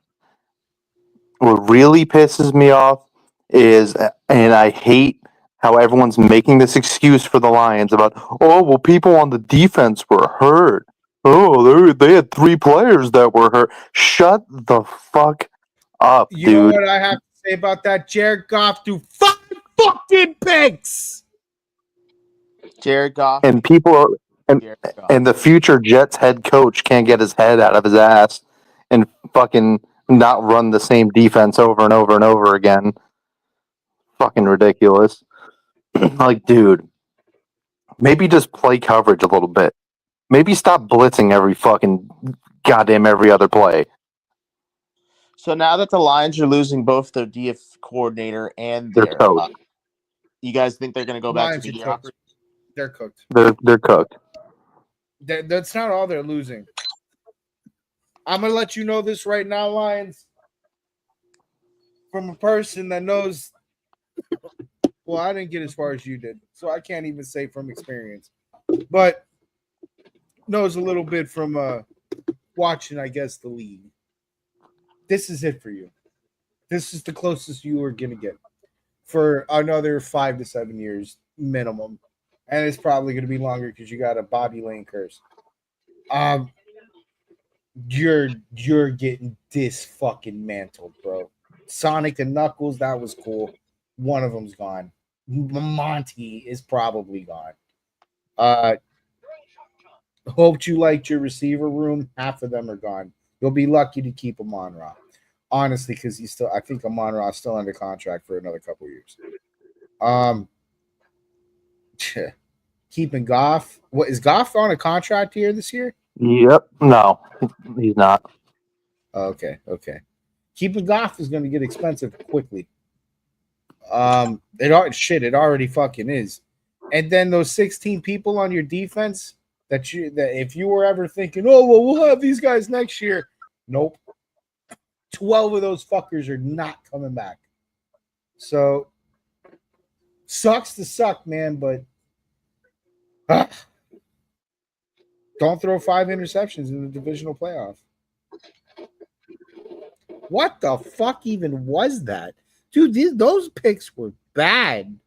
K: what really pisses me off is, and I hate how everyone's making this excuse for the Lions about, oh, well, people on the defense were hurt. Oh, they had 3 players that were hurt. Shut the fuck up, dude.
L: You know what I have to say about that? Jared Goff threw 5 fucking picks.
Q: Jared Goff.
K: And and the future Jets head coach can't get his head out of his ass and fucking not run the same defense over and over and over again. Fucking ridiculous. Like, dude, maybe just play coverage a little bit. Maybe stop blitzing every other play.
Q: So now that the Lions are losing both their DF coordinator and their
K: coach,
Q: you guys think they're going to go back to mediocrity?
L: They're cooked.
K: They're cooked.
L: That's not all they're losing. I'm going to let you know this right now, Lions, from a person that knows. Well, I didn't get as far as you did, so I can't even say from experience. But knows a little bit from watching, I guess, the league. This is it for you. This is the closest you are going to get for another 5 to 7 years minimum. And it's probably going to be longer because you got a Bobby Lane curse. You're getting this fucking mantled, bro. Sonic and Knuckles, that was cool. One of them's gone. Monty is probably gone. Hoped you liked your receiver room. Half of them are gone. You'll be lucky to keep them on, Rob. honestly, because I think Amon-Ra is still under contract for another couple years. Keeping Goff. What is Goff on a contract here this year?
K: Yep. No, he's not.
L: Okay. Keeping Goff is going to get expensive quickly. It already fucking is. And then those 16 people on your defense that if you were ever thinking, oh well, we'll have these guys next year. Nope. 12 of those fuckers are not coming back. So sucks to suck, man, but don't throw 5 interceptions in the divisional playoff. What the fuck even was that? Dude, those picks were bad.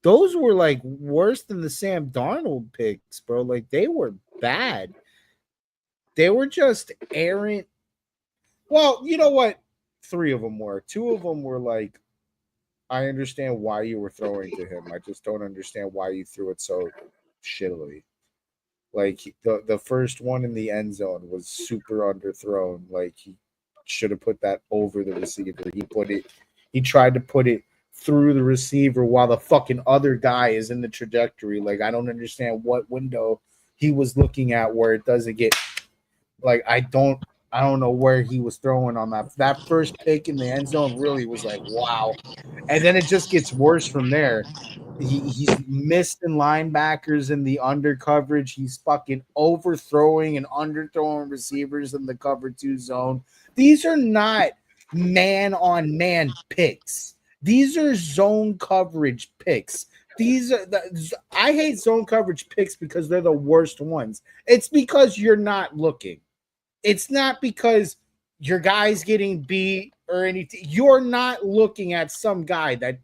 L: Those were like worse than the Sam Darnold picks, bro. Like they were bad. They were just errant. Well, you know what? 3 of them were. 2 of them were like, I understand why you were throwing to him. I just don't understand why you threw it so shittily. Like the first one in the end zone was super underthrown. Like he should have put that over the receiver. He tried to put it through the receiver while the fucking other guy is in the trajectory. Like I don't understand what window he was looking at where it doesn't get like I don't know where he was throwing on that first pick in the end zone. Really was like wow, and then it just gets worse from there. He's missed in linebackers in the under coverage. He's fucking overthrowing and underthrowing receivers in the cover 2 zone. These are not man on man picks. These are zone coverage picks. I hate zone coverage picks because they're the worst ones. It's because you're not looking. It's not because your guy's getting beat or anything. You're not looking at some guy that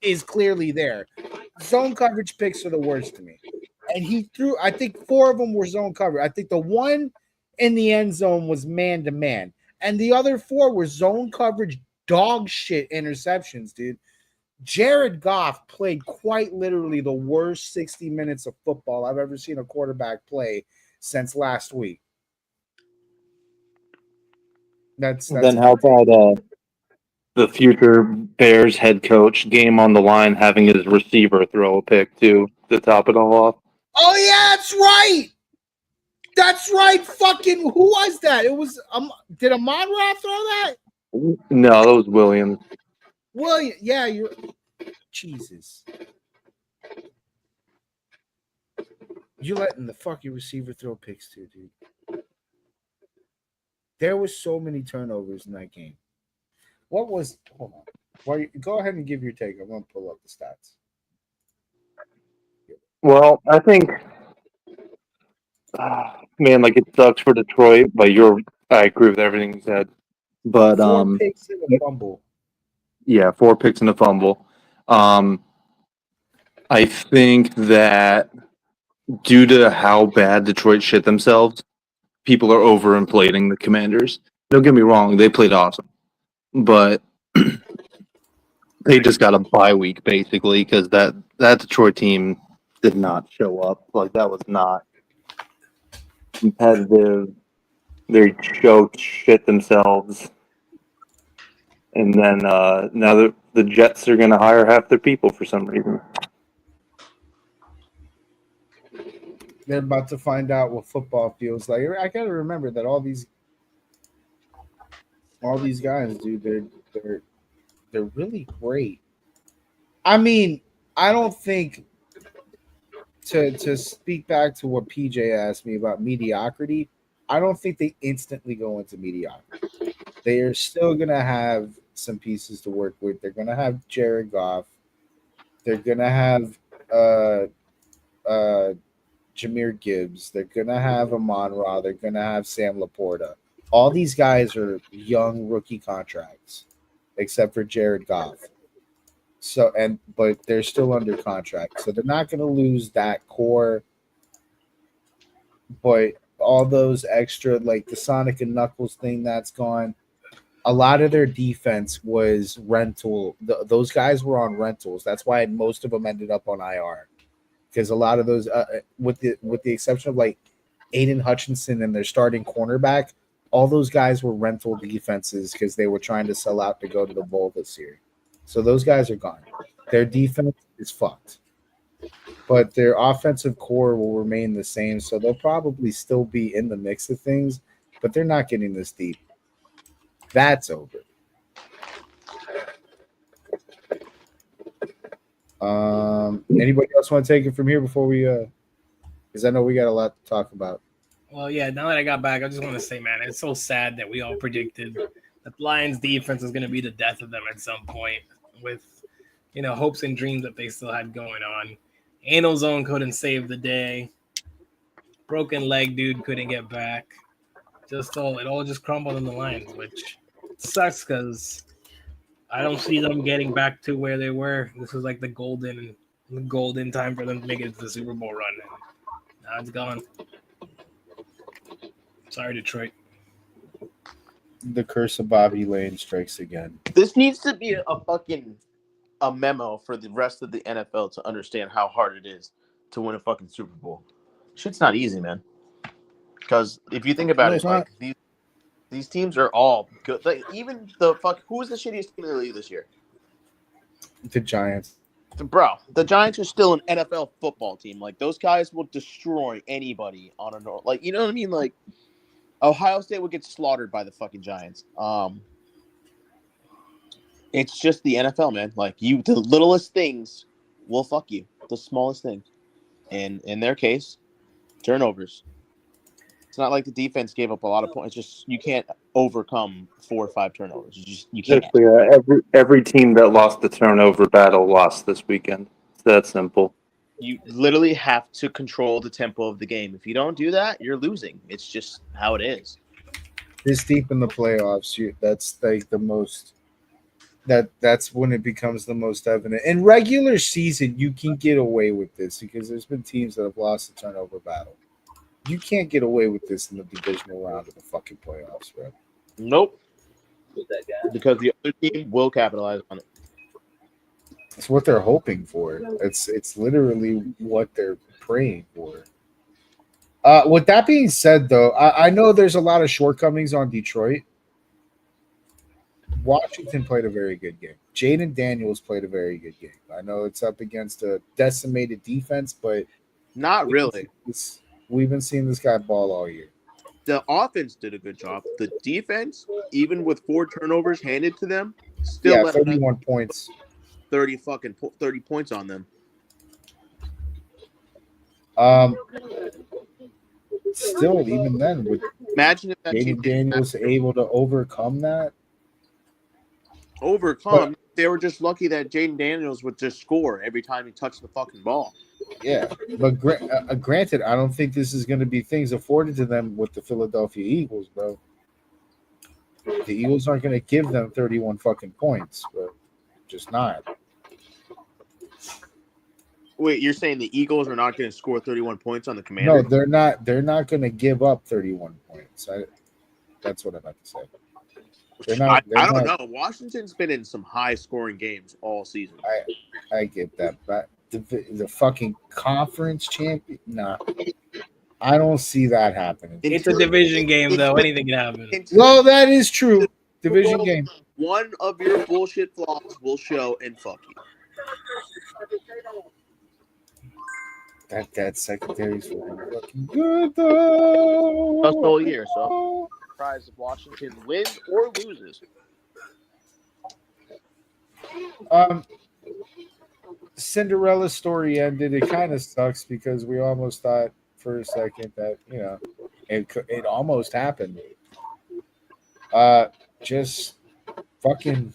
L: is clearly there. Zone coverage picks are the worst to me. And he threw, I think 4 of them were zone coverage. I think the one in the end zone was man to man. And the other 4 were zone coverage dog shit interceptions, dude. Jared Goff played quite literally the worst 60 minutes of football I've ever seen a quarterback play since last week. That's
K: then how about the future Bears head coach, game on the line, having his receiver throw a pick too to top it all off?
L: Oh yeah, that's right. That's right. Fucking who was that? It was did Amon-Ra throw that?
K: No, that was Williams.
L: William, yeah, you're Jesus. You're letting the fucking receiver throw picks too, dude. There was so many turnovers in that game. Hold on. Go ahead and give your take. I'm gonna pull up the stats.
K: Well, I think, man, like it sucks for Detroit, but I agree with everything you said. But
L: 4 picks and a fumble.
K: Yeah, 4 picks and a fumble. I think that due to how bad Detroit shit themselves, people are overinflating the Commanders. Don't get me wrong, they played awesome. But they just got a bye week, basically, because that Detroit team did not show up. Like, that was not competitive. They showed shit themselves. And then now the Jets are going to hire half their people for some reason.
L: They're about to find out what football feels like. I got to remember that all these guys, dude, they're really great. I mean, I don't think to speak back to what PJ asked me about mediocrity, I don't think they instantly go into mediocrity. They are still going to have some pieces to work with. They're going to have Jared Goff. They're going to have Jahmyr Gibbs. They're going to have Amon-Ra. They're going to have Sam Laporta. All these guys are young rookie contracts, except for Jared Goff. But they're still under contract. So they're not going to lose that core. But all those extra, like the Sonic and Knuckles thing that's gone, a lot of their defense was rental. Those guys were on rentals. That's why most of them ended up on IR. Because a lot of those, with the exception of like Aiden Hutchinson and their starting cornerback, all those guys were rental defenses because they were trying to sell out to go to the bowl this year. So those guys are gone. Their defense is fucked. But their offensive core will remain the same, so they'll probably still be in the mix of things, but they're not getting this deep. That's over. Anybody else want to take it from here before we because I know we got a lot to talk about.
M: Well, yeah, now that I got back, I just want to say, man, it's so sad that we all predicted that Lions defense is going to be the death of them at some point with, hopes and dreams that they still had going on. Anal Zone couldn't save the day. Broken leg dude couldn't get back. It all just crumbled in the Lions, which sucks because I don't see them getting back to where they were. This was like the golden time for them to make it to the Super Bowl run. And now it's gone. Sorry, Detroit.
L: The curse of Bobby Lane strikes again.
Q: This needs to be a memo for the rest of the NFL to understand how hard it is to win a fucking Super Bowl. Shit's not easy, man. Because if you think about it, like these teams are all good. Like even who was the shittiest team in the league this year?
L: The Giants.
Q: Bro, the Giants are still an NFL football team. Like those guys will destroy anybody on a you know what I mean? Like Ohio State would get slaughtered by the fucking Giants. It's just the NFL, man. Like the littlest things will fuck you. The smallest thing. And in their case, turnovers. It's not like the defense gave up a lot of points. It's just you can't overcome 4 or 5 turnovers. You can't.
K: Every team that lost the turnover battle lost this weekend. It's that simple.
Q: You literally have to control the tempo of the game. If you don't do that, you're losing. It's just how it is.
L: This deep in the playoffs, that's like the most. That's when it becomes the most evident. In regular season, you can get away with this because there's been teams that have lost the turnover battle. You can't get away with this in the divisional round of the fucking playoffs, bro.
Q: Nope. Because the other team will capitalize on it.
L: It's what they're hoping for. It's literally what they're praying for. With that being said, though, I know there's a lot of shortcomings on Detroit. Washington played a very good game. Jayden Daniels played a very good game. I know it's up against a decimated defense, but
Q: not really.
L: We've been seeing this guy ball all year.
Q: The offense did a good job. The defense, even with 4 turnovers handed to them, still
L: 31 points.
Q: 30 points on them.
L: Still, even then, with
Q: imagine if that
L: Jayden Daniels able to overcome that.
Q: They were just lucky that Jayden Daniels would just score every time he touched the fucking ball.
L: Yeah, but granted, I don't think this is going to be things afforded to them with the Philadelphia Eagles, bro. The Eagles aren't going to give them 31 fucking points, bro. Just not.
Q: Wait, you're saying the Eagles are not going to score 31 points on the Commanders?
L: No, they're not. They're not going to give up 31 points. That's what I meant to say.
Q: I don't know. Washington's been in some high-scoring games all season.
L: I get that, but the fucking conference champion? Nah, I don't see that happening.
M: It's a division game, though. Anything can happen.
L: Well, that is true. Division game.
Q: One of your bullshit flaws will show and fuck you.
L: That secondary's fucking good, though.
Q: That's the whole year, so surprised if Washington wins or loses.
L: Cinderella story ended. It kind of sucks because we almost thought for a second that it almost happened. Just fucking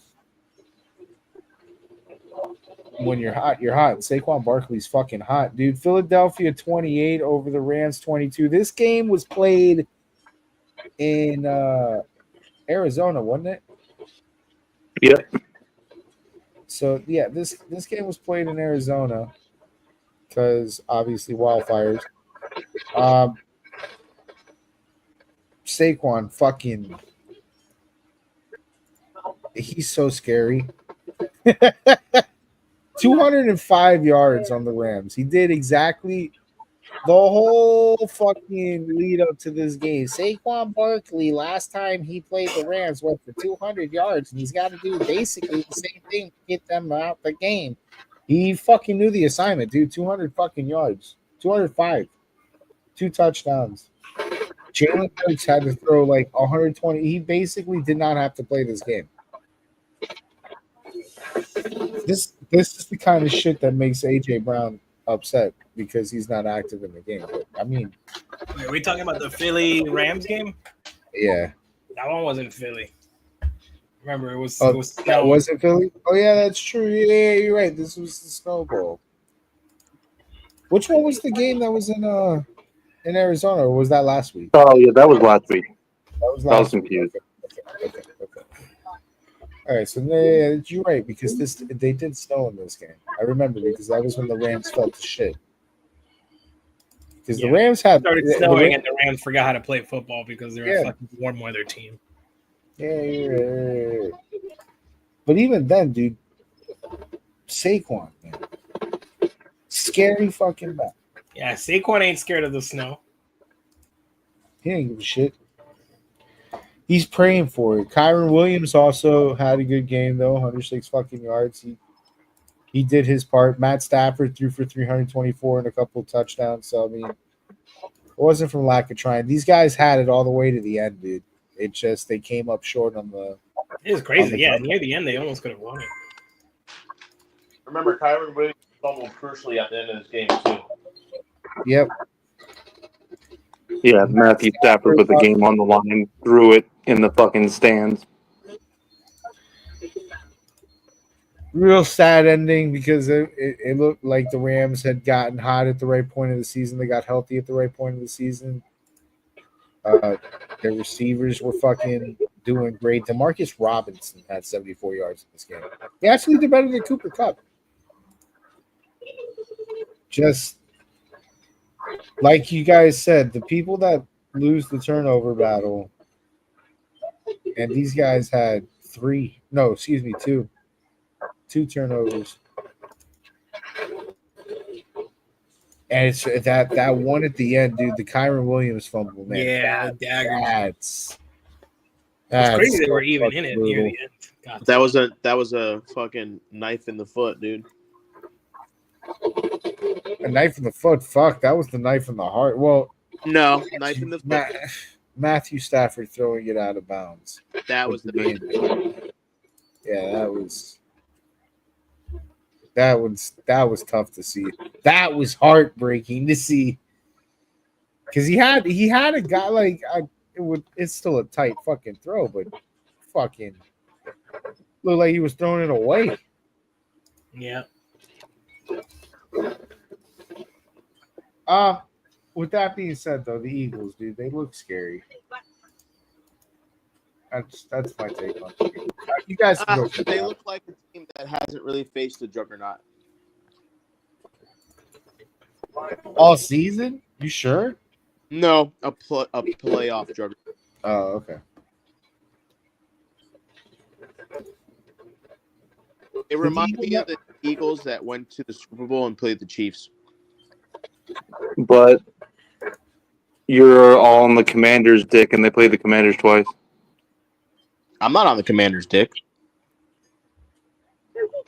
L: when you're hot, you're hot. Saquon Barkley's fucking hot, dude. Philadelphia 28 over the Rams 22. This game was played in Arizona, wasn't it?
K: Yep.
L: So yeah, this game was played in Arizona because obviously wildfires. Saquon fucking he's so scary. 205 yards on the Rams. He did exactly The whole fucking lead up to this game. Saquon Barkley, last time he played the Rams, went for 200 yards, and he's got to do basically the same thing to get them out the game. He fucking knew the assignment, dude. 200 fucking yards. 205. 2 touchdowns. Jalen Hurts had to throw like 120. He basically did not have to play this game. This is the kind of shit that makes AJ Brown upset because he's not active in the game. But, I mean,
M: Wait, are we talking about the Philly Rams game?
L: yeah.
M: That one wasn't Philly. Remember, it was.
L: That wasn't Philly? Oh, yeah, that's true. Yeah, you're right. This was the Snow Bowl. Which one was the game that was in Arizona, or was that last week?
K: Oh yeah, that was last week.
L: That was
K: I was
L: last week.
K: confused.
L: Okay. All right, so you're right because they did snow in this game. I remember because that was when the Rams felt the shit. Because the Rams had
M: started snowing and the Rams forgot how to play football because they were fucking warm weather team.
L: Yeah. But even then, dude, Saquon, man, scary fucking bad.
M: Yeah, Saquon ain't scared of the snow.
L: He ain't give a shit. He's praying for it. Kyron Williams also had a good game though, 106 fucking yards. He did his part. Matt Stafford threw for 324 and a couple of touchdowns. So I mean, it wasn't from lack of trying. These guys had it all the way to the end, dude. It just they came up short on the.
M: It was crazy. Yeah, near the end they almost could have won it.
Q: Remember, Kyron Williams fumbled crucially at the end of this game too.
L: Yep.
K: Yeah, Matthew Stafford with the game on the line threw it in the fucking stands.
L: Real sad ending because it looked like the Rams had gotten hot at the right point of the season. They got healthy at the right point of the season. Their receivers were fucking doing great. Demarcus Robinson had 74 yards in this game. He actually did better than Cooper Kupp. Just like you guys said, the people that lose the turnover battle, and these guys had two turnovers. And it's that one at the end, dude, the Kyron Williams fumble, man.
M: Yeah, the dagger.
L: That's
M: crazy they were even in it near the end. God.
Q: That was a fucking knife in the foot, dude.
L: A knife in the foot. Fuck, that was the knife in the heart. Well,
Q: no, knife in the foot.
L: Matthew Stafford throwing it out of bounds.
Q: That was the knife.
L: Yeah, that was tough to see. That was heartbreaking to see. Because he had a guy like it's still a tight fucking throw, but fucking looked like he was throwing it away.
M: Yeah.
L: With that being said, though, the Eagles, dude, they look scary. That's my take on it. You guys can go
Q: they look like a team that hasn't really faced a juggernaut
L: all season. You sure?
Q: No, a playoff juggernaut.
L: Oh, okay.
Q: It reminds me of the Eagles that went to the Super Bowl and played the Chiefs.
K: But you're all on the Commanders' dick, and they played the Commanders twice.
Q: I'm not on the Commanders' dick.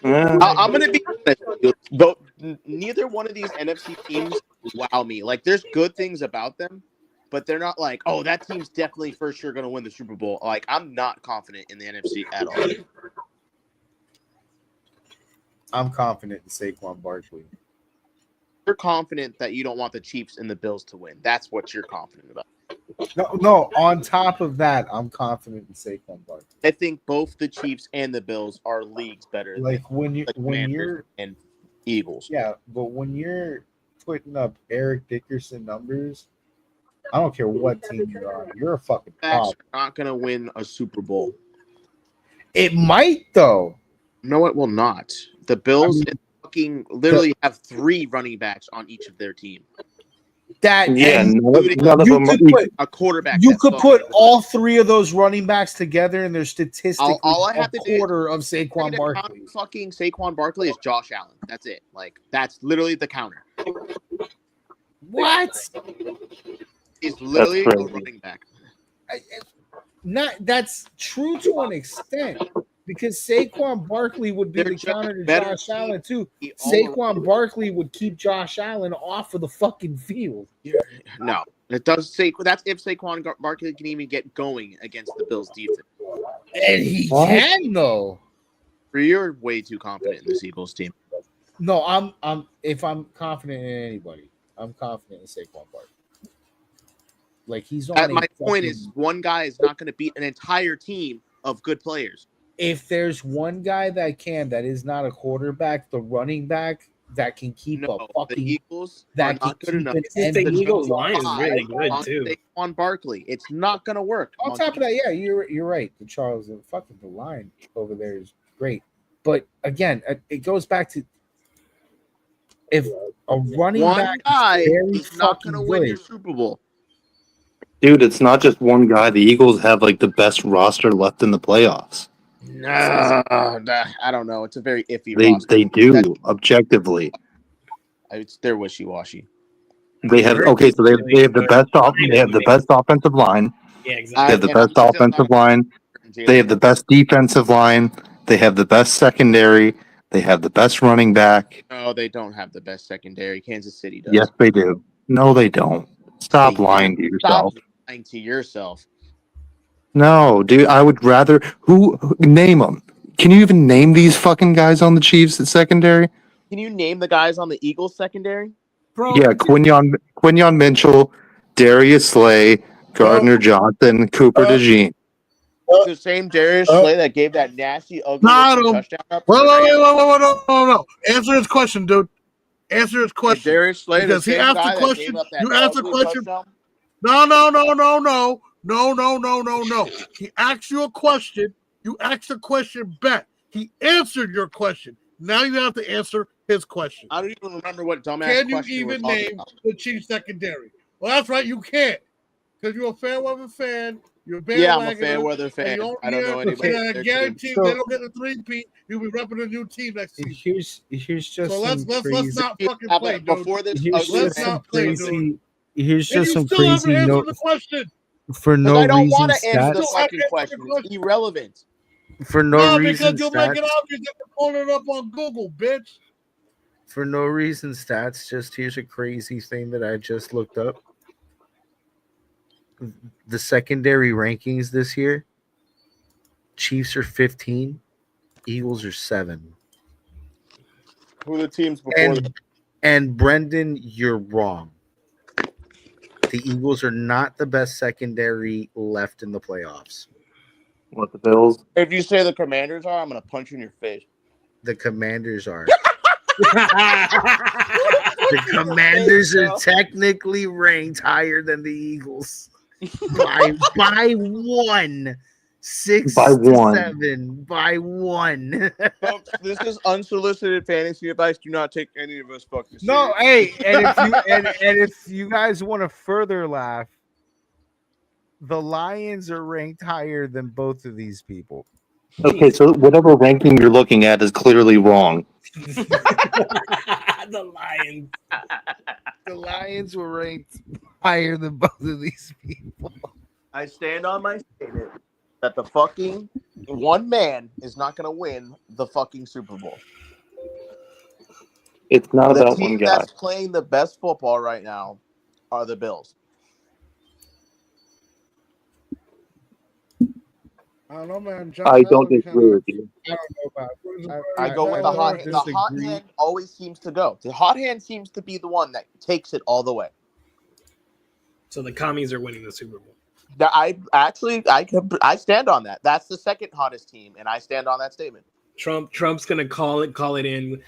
Q: I'm going to be honest with you, but neither one of these NFC teams wow me. Like, there's good things about them, but they're not like, oh, that team's definitely for sure going to win the Super Bowl. Like, I'm not confident in the NFC at all.
L: I'm confident in Saquon Barkley.
Q: You're confident that you don't want the Chiefs and the Bills to win. That's what you're confident about.
L: No. On top of that, I'm confident in Saquon Barkley.
Q: I think both the Chiefs and the Bills are leagues better.
L: Like when
Q: Commanders
L: you're
Q: and Eagles.
L: Yeah, but when you're putting up Eric Dickerson numbers, I don't care what team you're on. You're a fucking problem.
Q: You're not gonna win a Super Bowl.
L: It might though.
Q: No, it will not. The Bills fucking literally have 3 running backs on each of their team.
K: None of them
Q: a quarterback.
L: You could put all 3 of those running backs together, and they're statistically
Q: all I have to
L: quarter of Saquon Barkley.
Q: Fucking Saquon Barkley is Josh Allen. That's it. Like that's literally the counter.
L: What?
Q: He's literally a
K: crazy.
Q: running back.
L: That's true to an extent because Saquon Barkley would be
Q: They're
L: the
Q: just
L: counter to
Q: better
L: Josh Allen too.
Q: all
L: Saquon Barkley would keep Josh Allen off of the fucking field.
Q: No, it does say that's if Saquon Barkley can even get going against the Bills defense.
L: And he can though.
Q: You're way too confident in this Eagles team.
L: No, I'm if I'm confident in anybody, I'm confident in Saquon Barkley. Like he's on.
Q: My point is, one guy is not going to beat an entire team of good players.
L: If there's one guy that is not a quarterback, the running back that can keep a fucking
Q: the Eagles
L: that
Q: are not
L: can
Q: good
L: keep
Q: enough.
L: an
M: The
L: MVP
M: Eagles line is really good too.
Q: On Barkley, it's not going to work.
L: On top of that, yeah, you're right. The Charles, the line over there is great, but again, it goes back to if a running
Q: one
L: back
Q: guy
L: is
Q: not going to win your
L: good.
Q: Super Bowl.
K: Dude, it's not just one guy. The Eagles have like the best roster left in the playoffs.
Q: No, I don't know. It's a very iffy roster.
K: They do objectively.
Q: They're wishy washy.
K: They have so they have the best offensive line.
M: Yeah, exactly.
K: They have the best offensive line. They have the best defensive line. They have the best secondary. They have the best running back.
Q: No, they don't have the best secondary. Kansas City does.
K: Yes, they do. No, they don't. Stop lying to yourself.
Q: Stop lying to yourself.
K: No, dude, I would rather name them. Can you even name these fucking guys on the Chiefs at secondary?
Q: Can you name the guys on the Eagles secondary?
M: Bro,
K: Yeah, Quinyon Mitchell, Darius Slay, Gardner Johnson, Cooper DeJean.
Q: The same Darius Slay that gave that nasty, ugly touchdown up.
N: No. Answer his question, dude. Answer his question.
Q: Darius Slay,
N: because he asked the question. You asked the question. No. He asked you a question. You asked a question back. He answered your question. Now you have to answer his question.
Q: I don't even remember what dumbass
N: Can you
Q: question
N: even name the Chiefs secondary? Well, that's right. You can't. Because you're a Fairweather fan. You're a
Q: Yeah, I'm a Fairweather fan. I don't know anybody.
N: And I guarantee if they don't get the 3-peat, you'll be repping a new team next season.
L: Here's just
N: so let's not fucking play, dude.
Q: Before this,
N: let's not play, dude.
L: Here's just some
N: still
L: crazy
N: haven't
L: note
N: answered the question.
L: for no
Q: I don't
L: reason.
Q: want to answer the
L: Stats,
Q: fucking question. It's irrelevant.
L: for no reason.
N: Because you'll make it
L: Stats,
N: obvious that we're pulling it up on Google, bitch.
L: for no reason. Stats. Just here's a crazy thing that I just looked up. The secondary rankings this year. Chiefs are 15. Eagles are 7.
Q: Who are the teams before?
L: And Brendan, you're wrong. The Eagles are not the best secondary left in the playoffs.
K: What, the Bills?
Q: If you say the Commanders are, I'm gonna punch you in your face.
L: The Commanders are. The Commanders are technically ranked higher than the Eagles by 1. 6
K: By
L: to
K: 1.
L: 7 by 1.
Q: Folks, this is unsolicited fantasy advice. Do not take any of us fucking serious.
P: No, hey, and if you guys want to further laugh, the Lions are ranked higher than both of these people.
K: Okay, so whatever ranking you're looking at is clearly wrong.
M: The Lions.
P: The Lions were ranked higher than both of these people.
Q: I stand on my statement that the fucking one man is not going to win the fucking Super Bowl.
K: It's not
Q: The
K: about
Q: team
K: one guy.
Q: that's playing the best football right now are the Bills.
N: I don't know, man.
K: I don't disagree with you.
N: I don't know about
Q: I go with the hot hand. The hot hand always seems to go. The hot hand seems to be the one that takes it all the way.
M: So the commies are winning the Super Bowl.
Q: I stand on that. That's the second hottest team, and I stand on that statement.
M: Trump's gonna call it in.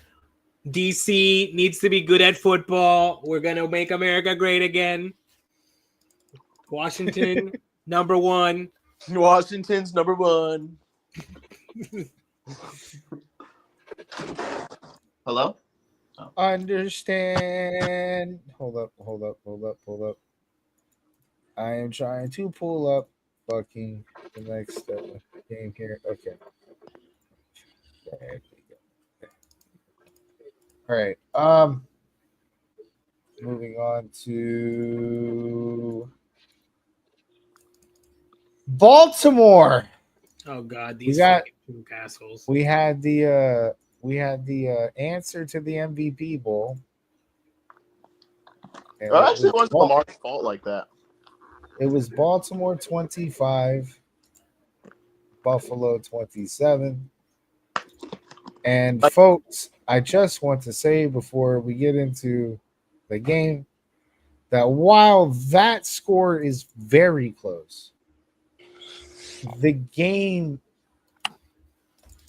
M: DC needs to be good at football. We're gonna make America great again. Washington, number 1.
Q: Washington's number 1. Hello?
L: Oh. Understand. Hold up. I am trying to pull up fucking the next game here. Okay. There we go. All right.
P: moving on to Baltimore.
M: Oh God, these
P: got-
M: fucking assholes.
P: We had the answer to the MVP bowl. And
Q: Well, actually, it wasn't Lamar's fault like that.
P: It was Baltimore 25, Buffalo 27. And folks, I just want to say before we get into the game that while that score is very close, the game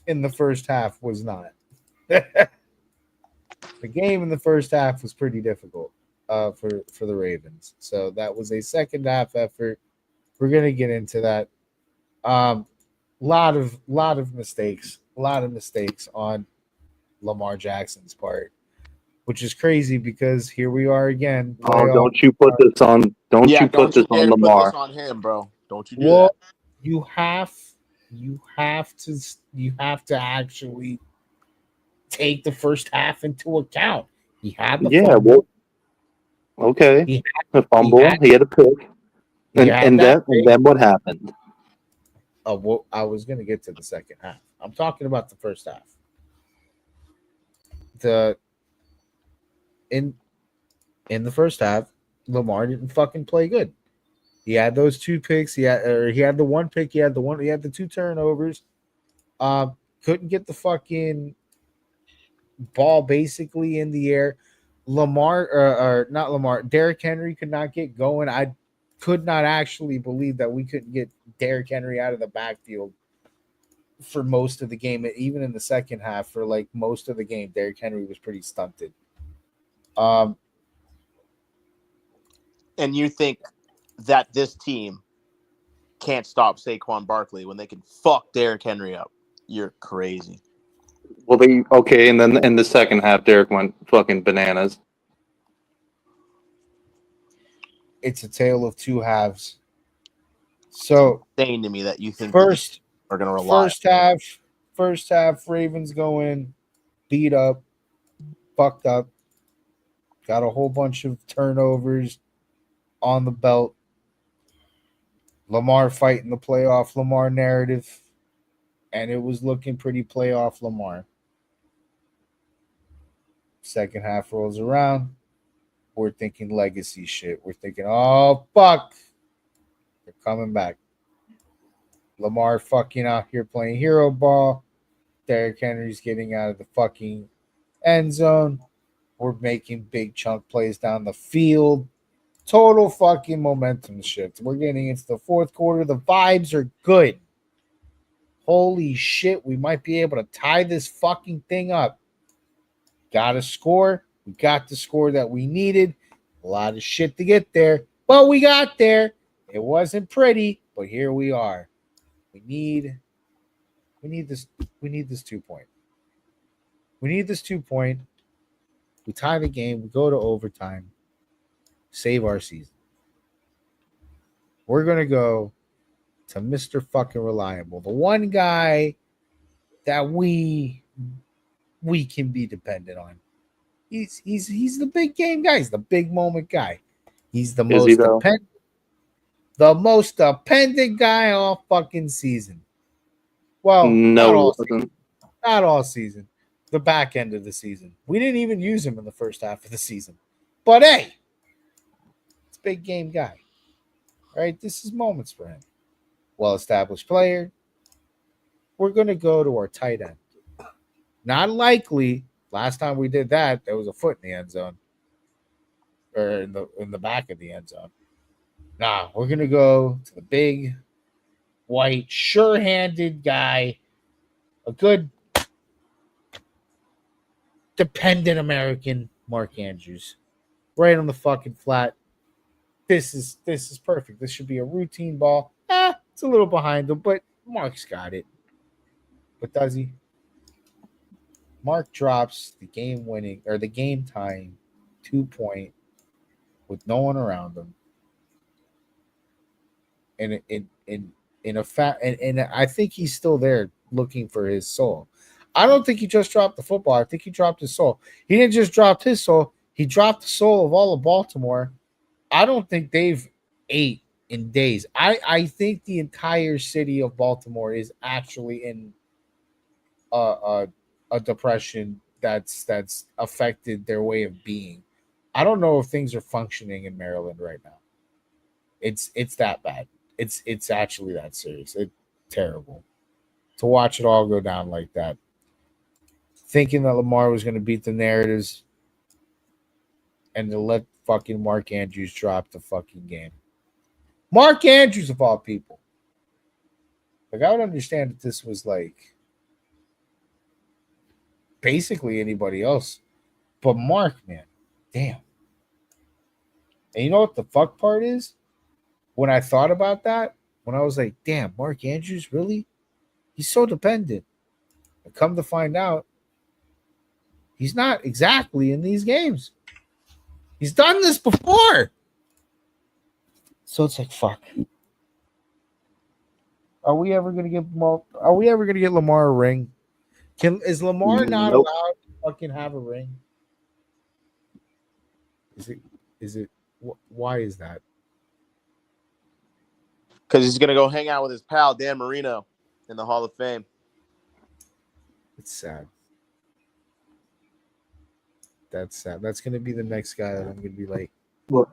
P: in the first half was not. The game in the first half was pretty difficult for the Ravens. So that was a second half effort. We're gonna get into that. Lot of mistakes on Lamar Jackson's part, which is crazy because here we are again.
K: Oh, don't you put this on? Don't you put this on Lamar?
Q: Put this on him, bro. Don't you do
P: Well,
Q: that?
P: you have to actually take the first half into account. He had the fumble.
K: Well, okay.
P: He
K: The fumble. He had a pick. And then what happened?
P: Oh, well, I was going to get to the second half. I'm talking about the first half. In the first half, Lamar didn't fucking play good. He had those two picks. He had the one pick. He had the two turnovers. Couldn't get the fucking ball basically in the air. Derrick Henry could not get going. I could not actually believe that we couldn't get Derrick Henry out of the backfield for most of the game. Even in the second half, for like most of the game, Derrick Henry was pretty stunted.
Q: And you think that this team can't stop Saquon Barkley when they can fuck Derrick Henry up? You're crazy.
K: Well, and then in the second half, Derek went fucking bananas.
P: It's a tale of two halves. So,
Q: saying to me that you think
P: first
Q: are going to rely.
P: First half, Ravens go in, beat up, fucked up, got a whole bunch of turnovers on the belt. Lamar fighting the playoff Lamar narrative, and it was looking pretty playoff Lamar. Second half rolls around. We're thinking legacy shit. We're thinking, oh, fuck. They're coming back. Lamar fucking out here playing hero ball. Derrick Henry's getting out of the fucking end zone. We're making big chunk plays down the field. Total fucking momentum shift. We're getting into the fourth quarter. The vibes are good. Holy shit. We might be able to tie this fucking thing up. Got a score. We got the score that we needed. A lot of shit to get there, but we got there. It wasn't pretty, but here we are. We need this 2 point. We need this 2 point. We tie the game. We go to overtime. Save our season. We're gonna go to Mr. fucking Reliable, the one guy that we can be dependent on. He's the big game guy. He's the big moment guy. He's the most dependent guy all fucking season. Well,
K: no,
P: not all season. The back end of the season. We didn't even use him in the first half of the season. But hey, it's a big game guy. All right, this is moments for him. Well-established player. We're going to go to our tight end. Not likely. Last time we did that, there was a foot in the end zone. Or in the back of the end zone. Nah, we're going to go to the big, white, sure-handed guy. A good, dependent American, Mark Andrews. Right on the fucking flat. This is perfect. This should be a routine ball. It's a little behind him, but Mark's got it. But does he? Mark drops the game-winning or the game-tying 2 point with no one around him. And I think he's still there looking for his soul. I don't think he just dropped the football. I think he dropped his soul. He didn't just drop his soul. He dropped the soul of all of Baltimore. I don't think they've ate in days. I think the entire city of Baltimore is actually in a depression that's affected their way of being. I don't know if things are functioning in Maryland right now. It's that bad. It's actually that serious. It's terrible to watch it all go down like that. Thinking that Lamar was going to beat the narratives and to let fucking Mark Andrews drop the fucking game. Mark Andrews of all people. Like, I would understand if this was like basically anybody else. But Mark, man, damn. And you know what the fuck part is? When I thought about that, when I was like, damn, Mark Andrews, really? He's so dependent. And come to find out, he's not exactly in these games. He's done this before. So it's like, fuck. Are we ever gonna get Lamar a ring? Is Lamar not
K: Nope.
P: allowed to fucking have a ring? Is it why is that?
Q: Because he's going to go hang out with his pal, Dan Marino, in the Hall of Fame.
P: It's sad. That's sad. That's going to be the next guy that I'm going to be like.
K: Look,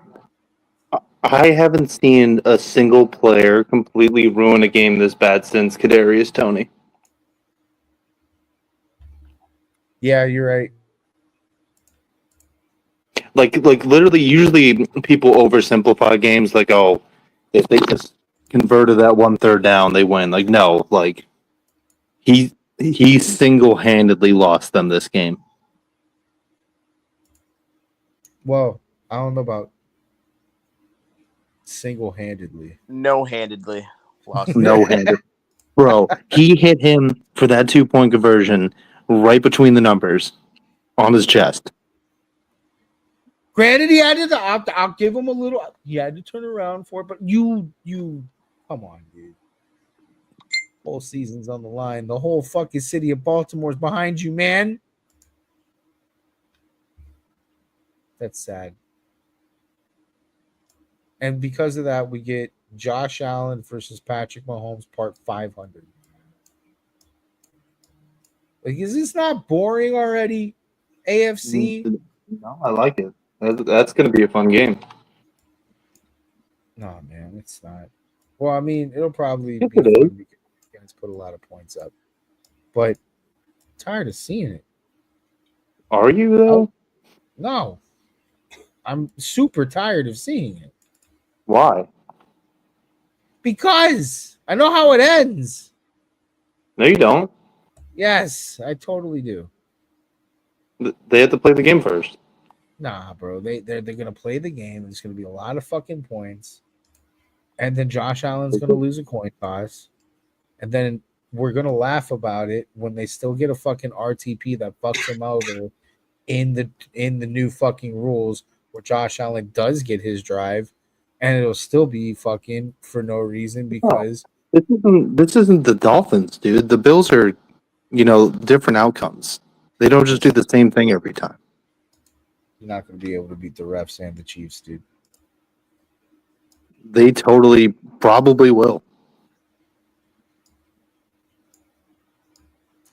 K: I haven't seen a single player completely ruin a game this bad since Kadarius Toney.
P: Yeah, you're right.
K: Like literally, usually people oversimplify games. Like, oh, if they just converted that 1/3 down, they win. Like, no, like he single-handedly lost them this game.
P: Well, I don't know about single-handedly.
Q: No-handedly lost.
K: No-handed. Bro, he hit him for that 2-point conversion right between the numbers on his chest.
P: Granted, he had to. I'll give him a little. He had to turn around for it, but you, come on, dude. Whole season's on the line. The whole fucking city of Baltimore's behind you, man. That's sad. And because of that, we get Josh Allen versus Patrick Mahomes, part 500. Like, is this not boring already? AFC?
K: No, I like it. That's going to be a fun game.
P: No, man, it's not. Well, I mean, it'll probably
K: Yes,
P: be
K: it
P: fun
K: is.
P: because you guys put a lot of points up. But tired of seeing it.
K: Are you, though?
P: No. I'm super tired of seeing it.
K: Why?
P: Because I know how it ends.
K: No, you don't.
P: Yes, I totally do.
K: They have to play the game first.
P: Nah, bro. They're gonna play the game. There's gonna be a lot of fucking points. And then Josh Allen's gonna lose a coin toss. And then we're gonna laugh about it when they still get a fucking RTP that fucks them over in the new fucking rules where Josh Allen does get his drive, and it'll still be fucking for no reason because
K: This isn't the Dolphins, dude. The Bills are, different outcomes. They don't just do the same thing every time.
P: you're not gonna be able to beat the refs and the Chiefs, dude.
K: They totally probably will.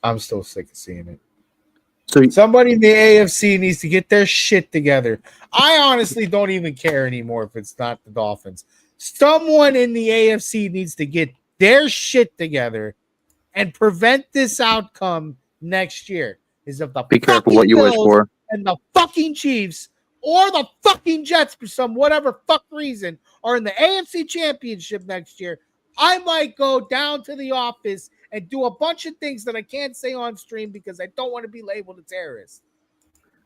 P: I'm still sick of seeing it.
K: So
P: somebody in the AFC needs to get their shit together. I honestly don't even care anymore if it's not the Dolphins. Someone in the AFC needs to get their shit together and prevent this outcome next year. Is if the
K: Be careful what you wish
P: Bills
K: for.
P: and the fucking Chiefs or the fucking Jets for some whatever fuck reason are in the AFC Championship next year, I might go down to the office and do a bunch of things that I can't say on stream because I don't want to be labeled a terrorist.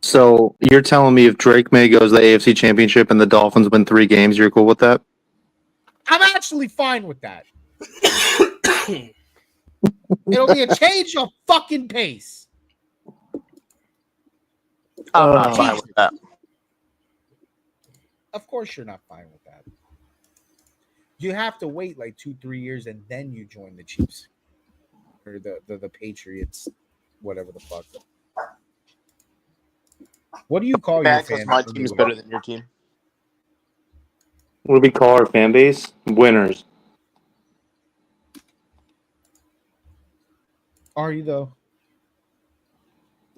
K: So you're telling me if Drake May goes to the AFC Championship and the Dolphins win 3 games, you're cool with that?
P: I'm actually fine with that. It'll be a change of fucking pace.
Q: I'm not fine with that.
P: Of course you're not fine with that. You have to wait like 2-3 years and then you join the Chiefs or the Patriots, whatever the fuck. What do you call your
Q: Bad because
P: fan?
Q: my team is better than your team.
K: What do we call our fan base? Winners.
P: Are you though?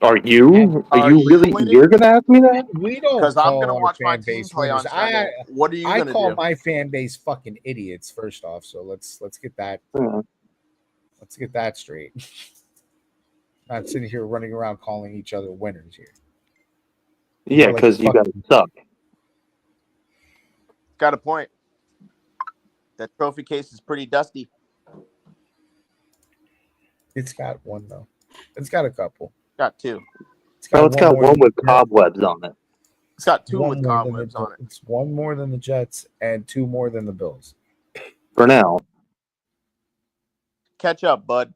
K: Are you? Are you really?
Q: winning?
K: You're gonna ask me that?
P: We don't
Q: Because I'm
P: call
Q: gonna
P: our
Q: watch my
P: fan
Q: team
P: base
Q: play on
P: winners.
Q: Sunday. What are you
P: I
Q: gonna
P: call
Q: do?
P: my fan base fucking idiots. First off, so let's get that. Let's get that straight. Not sitting here running around calling each other winners here.
K: Yeah,
P: Like
K: because you guys suck.
Q: Got a point. That trophy case is pretty dusty.
P: It's got one though. It's got a couple.
Q: Got two.
P: It's
K: Oh, it's got
P: more
K: one
P: than
K: with
P: the
K: cobwebs on it.
Q: It's got two
P: one
Q: with
P: more than
Q: cobwebs
P: the-
Q: on it.
P: It's one more than the Jets and two more than the Bills.
K: For now.
Q: Catch up, bud.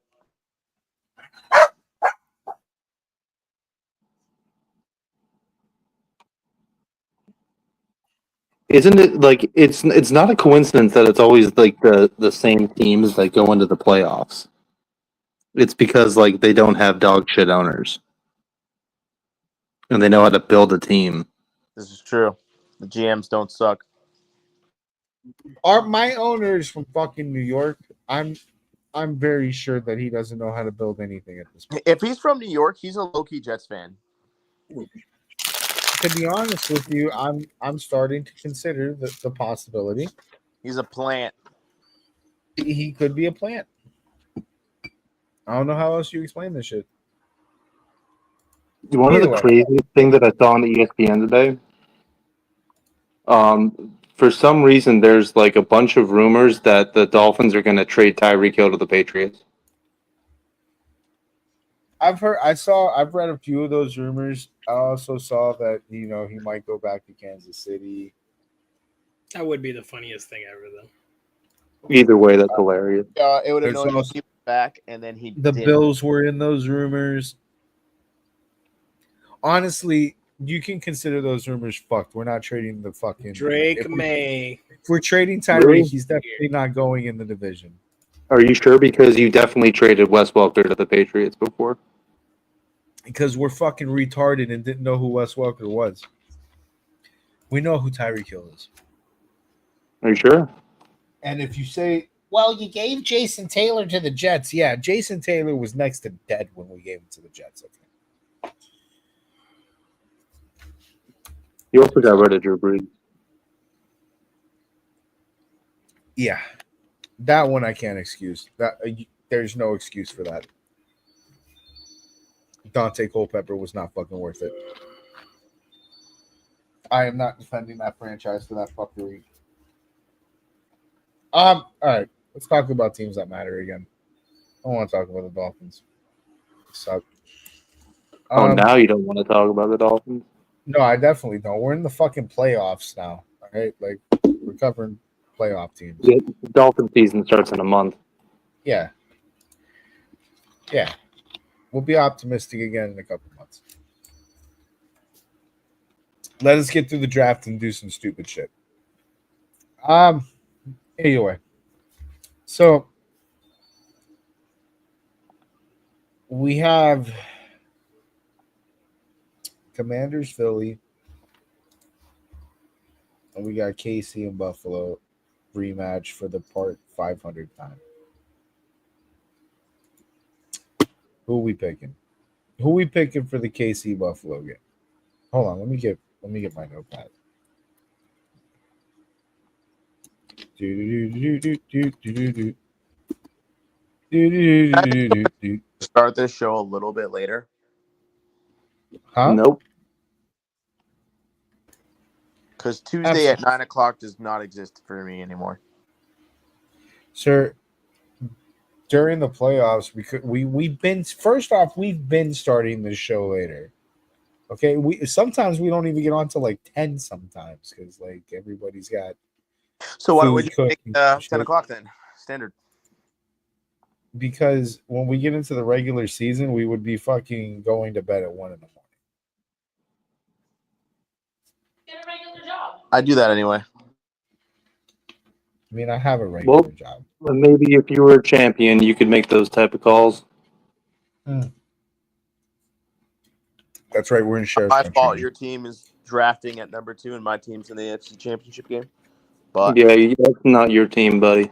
K: Isn't it like it's not a coincidence that it's always like the same teams that go into the playoffs? It's because like they don't have dog shit owners. And they know how to build a team.
Q: This is true. The GMs don't suck.
P: Are my owners from fucking New York? I'm very sure that he doesn't know how to build anything at this point.
Q: If he's from New York, he's a low-key Jets fan.
P: To be honest with you, I'm starting to consider the possibility.
Q: He's a plant.
P: He could be a plant. I don't know how else you explain this shit.
K: One of the
P: Either way.
K: craziest thing that I saw on ESPN today, for some reason, there's like a bunch of rumors that the Dolphins are going to trade Tyreek Hill to the Patriots.
P: I've read a few of those rumors. I also saw that he might go back to Kansas City.
M: That would be the funniest thing ever, though.
K: Either way, that's hilarious.
Q: It would have
P: There's
Q: known
P: also-
Q: he was back, and then he
P: The
Q: didn't.
P: Bills were in those rumors. Honestly, you can consider those rumors fucked. We're not trading the fucking
M: Drake
P: if
M: May.
P: we're trading Tyreek,
K: Really?
P: he's definitely not going in the division.
K: Are you sure? Because you definitely traded Wes Welker to the Patriots before.
P: Because we're fucking retarded and didn't know who Wes Welker was. We know who Tyreek Hill is.
K: Are you sure?
P: And if you say, well, you gave Jason Taylor to the Jets. Yeah, Jason Taylor was next to dead when we gave him to the Jets. Okay.
K: You also got rid of Drew Brees.
P: Yeah. That one I can't excuse. There's no excuse for that. Dante Culpepper was not fucking worth it. I am not defending that franchise for that fuckery. All right. Let's talk about teams that matter again. I don't want to talk about the Dolphins. They suck.
K: Now you don't want to talk about the Dolphins?
P: No, I definitely don't. We're in the fucking playoffs now. All right. Like, we're covering playoff teams.
K: The Dolphin season starts in a month.
P: Yeah. Yeah. We'll be optimistic again in a couple months. Let us get through the draft and do some stupid shit. Anyway. So we have Commanders Philly. And we got KC and Buffalo rematch for the part 500 time. Who are we picking? Who are we picking for the KC Buffalo game? Hold on, let me get my notepad.
Q: Start this show a little bit later.
P: Huh?
K: Nope.
Q: Because Tuesday at 9 o'clock does not exist for me anymore.
P: Sir, during the playoffs, we've been starting the show later. Okay, sometimes we don't even get on to like 10 sometimes because like everybody's got.
Q: So why would you pick 10 o'clock then? Standard.
P: Because when we get into the regular season, we would be fucking going to bed at 1 in the morning.
J: Get a regular job.
Q: I do that anyway.
P: I mean, I have a regular job.
K: Maybe if you were a champion, you could make those type of calls.
P: That's right. We're in sheriff's
Q: My
P: country.
Q: fault. Your team is drafting at number 2, and my team's in the AFC Championship game. But
K: Yeah, that's not your team, buddy.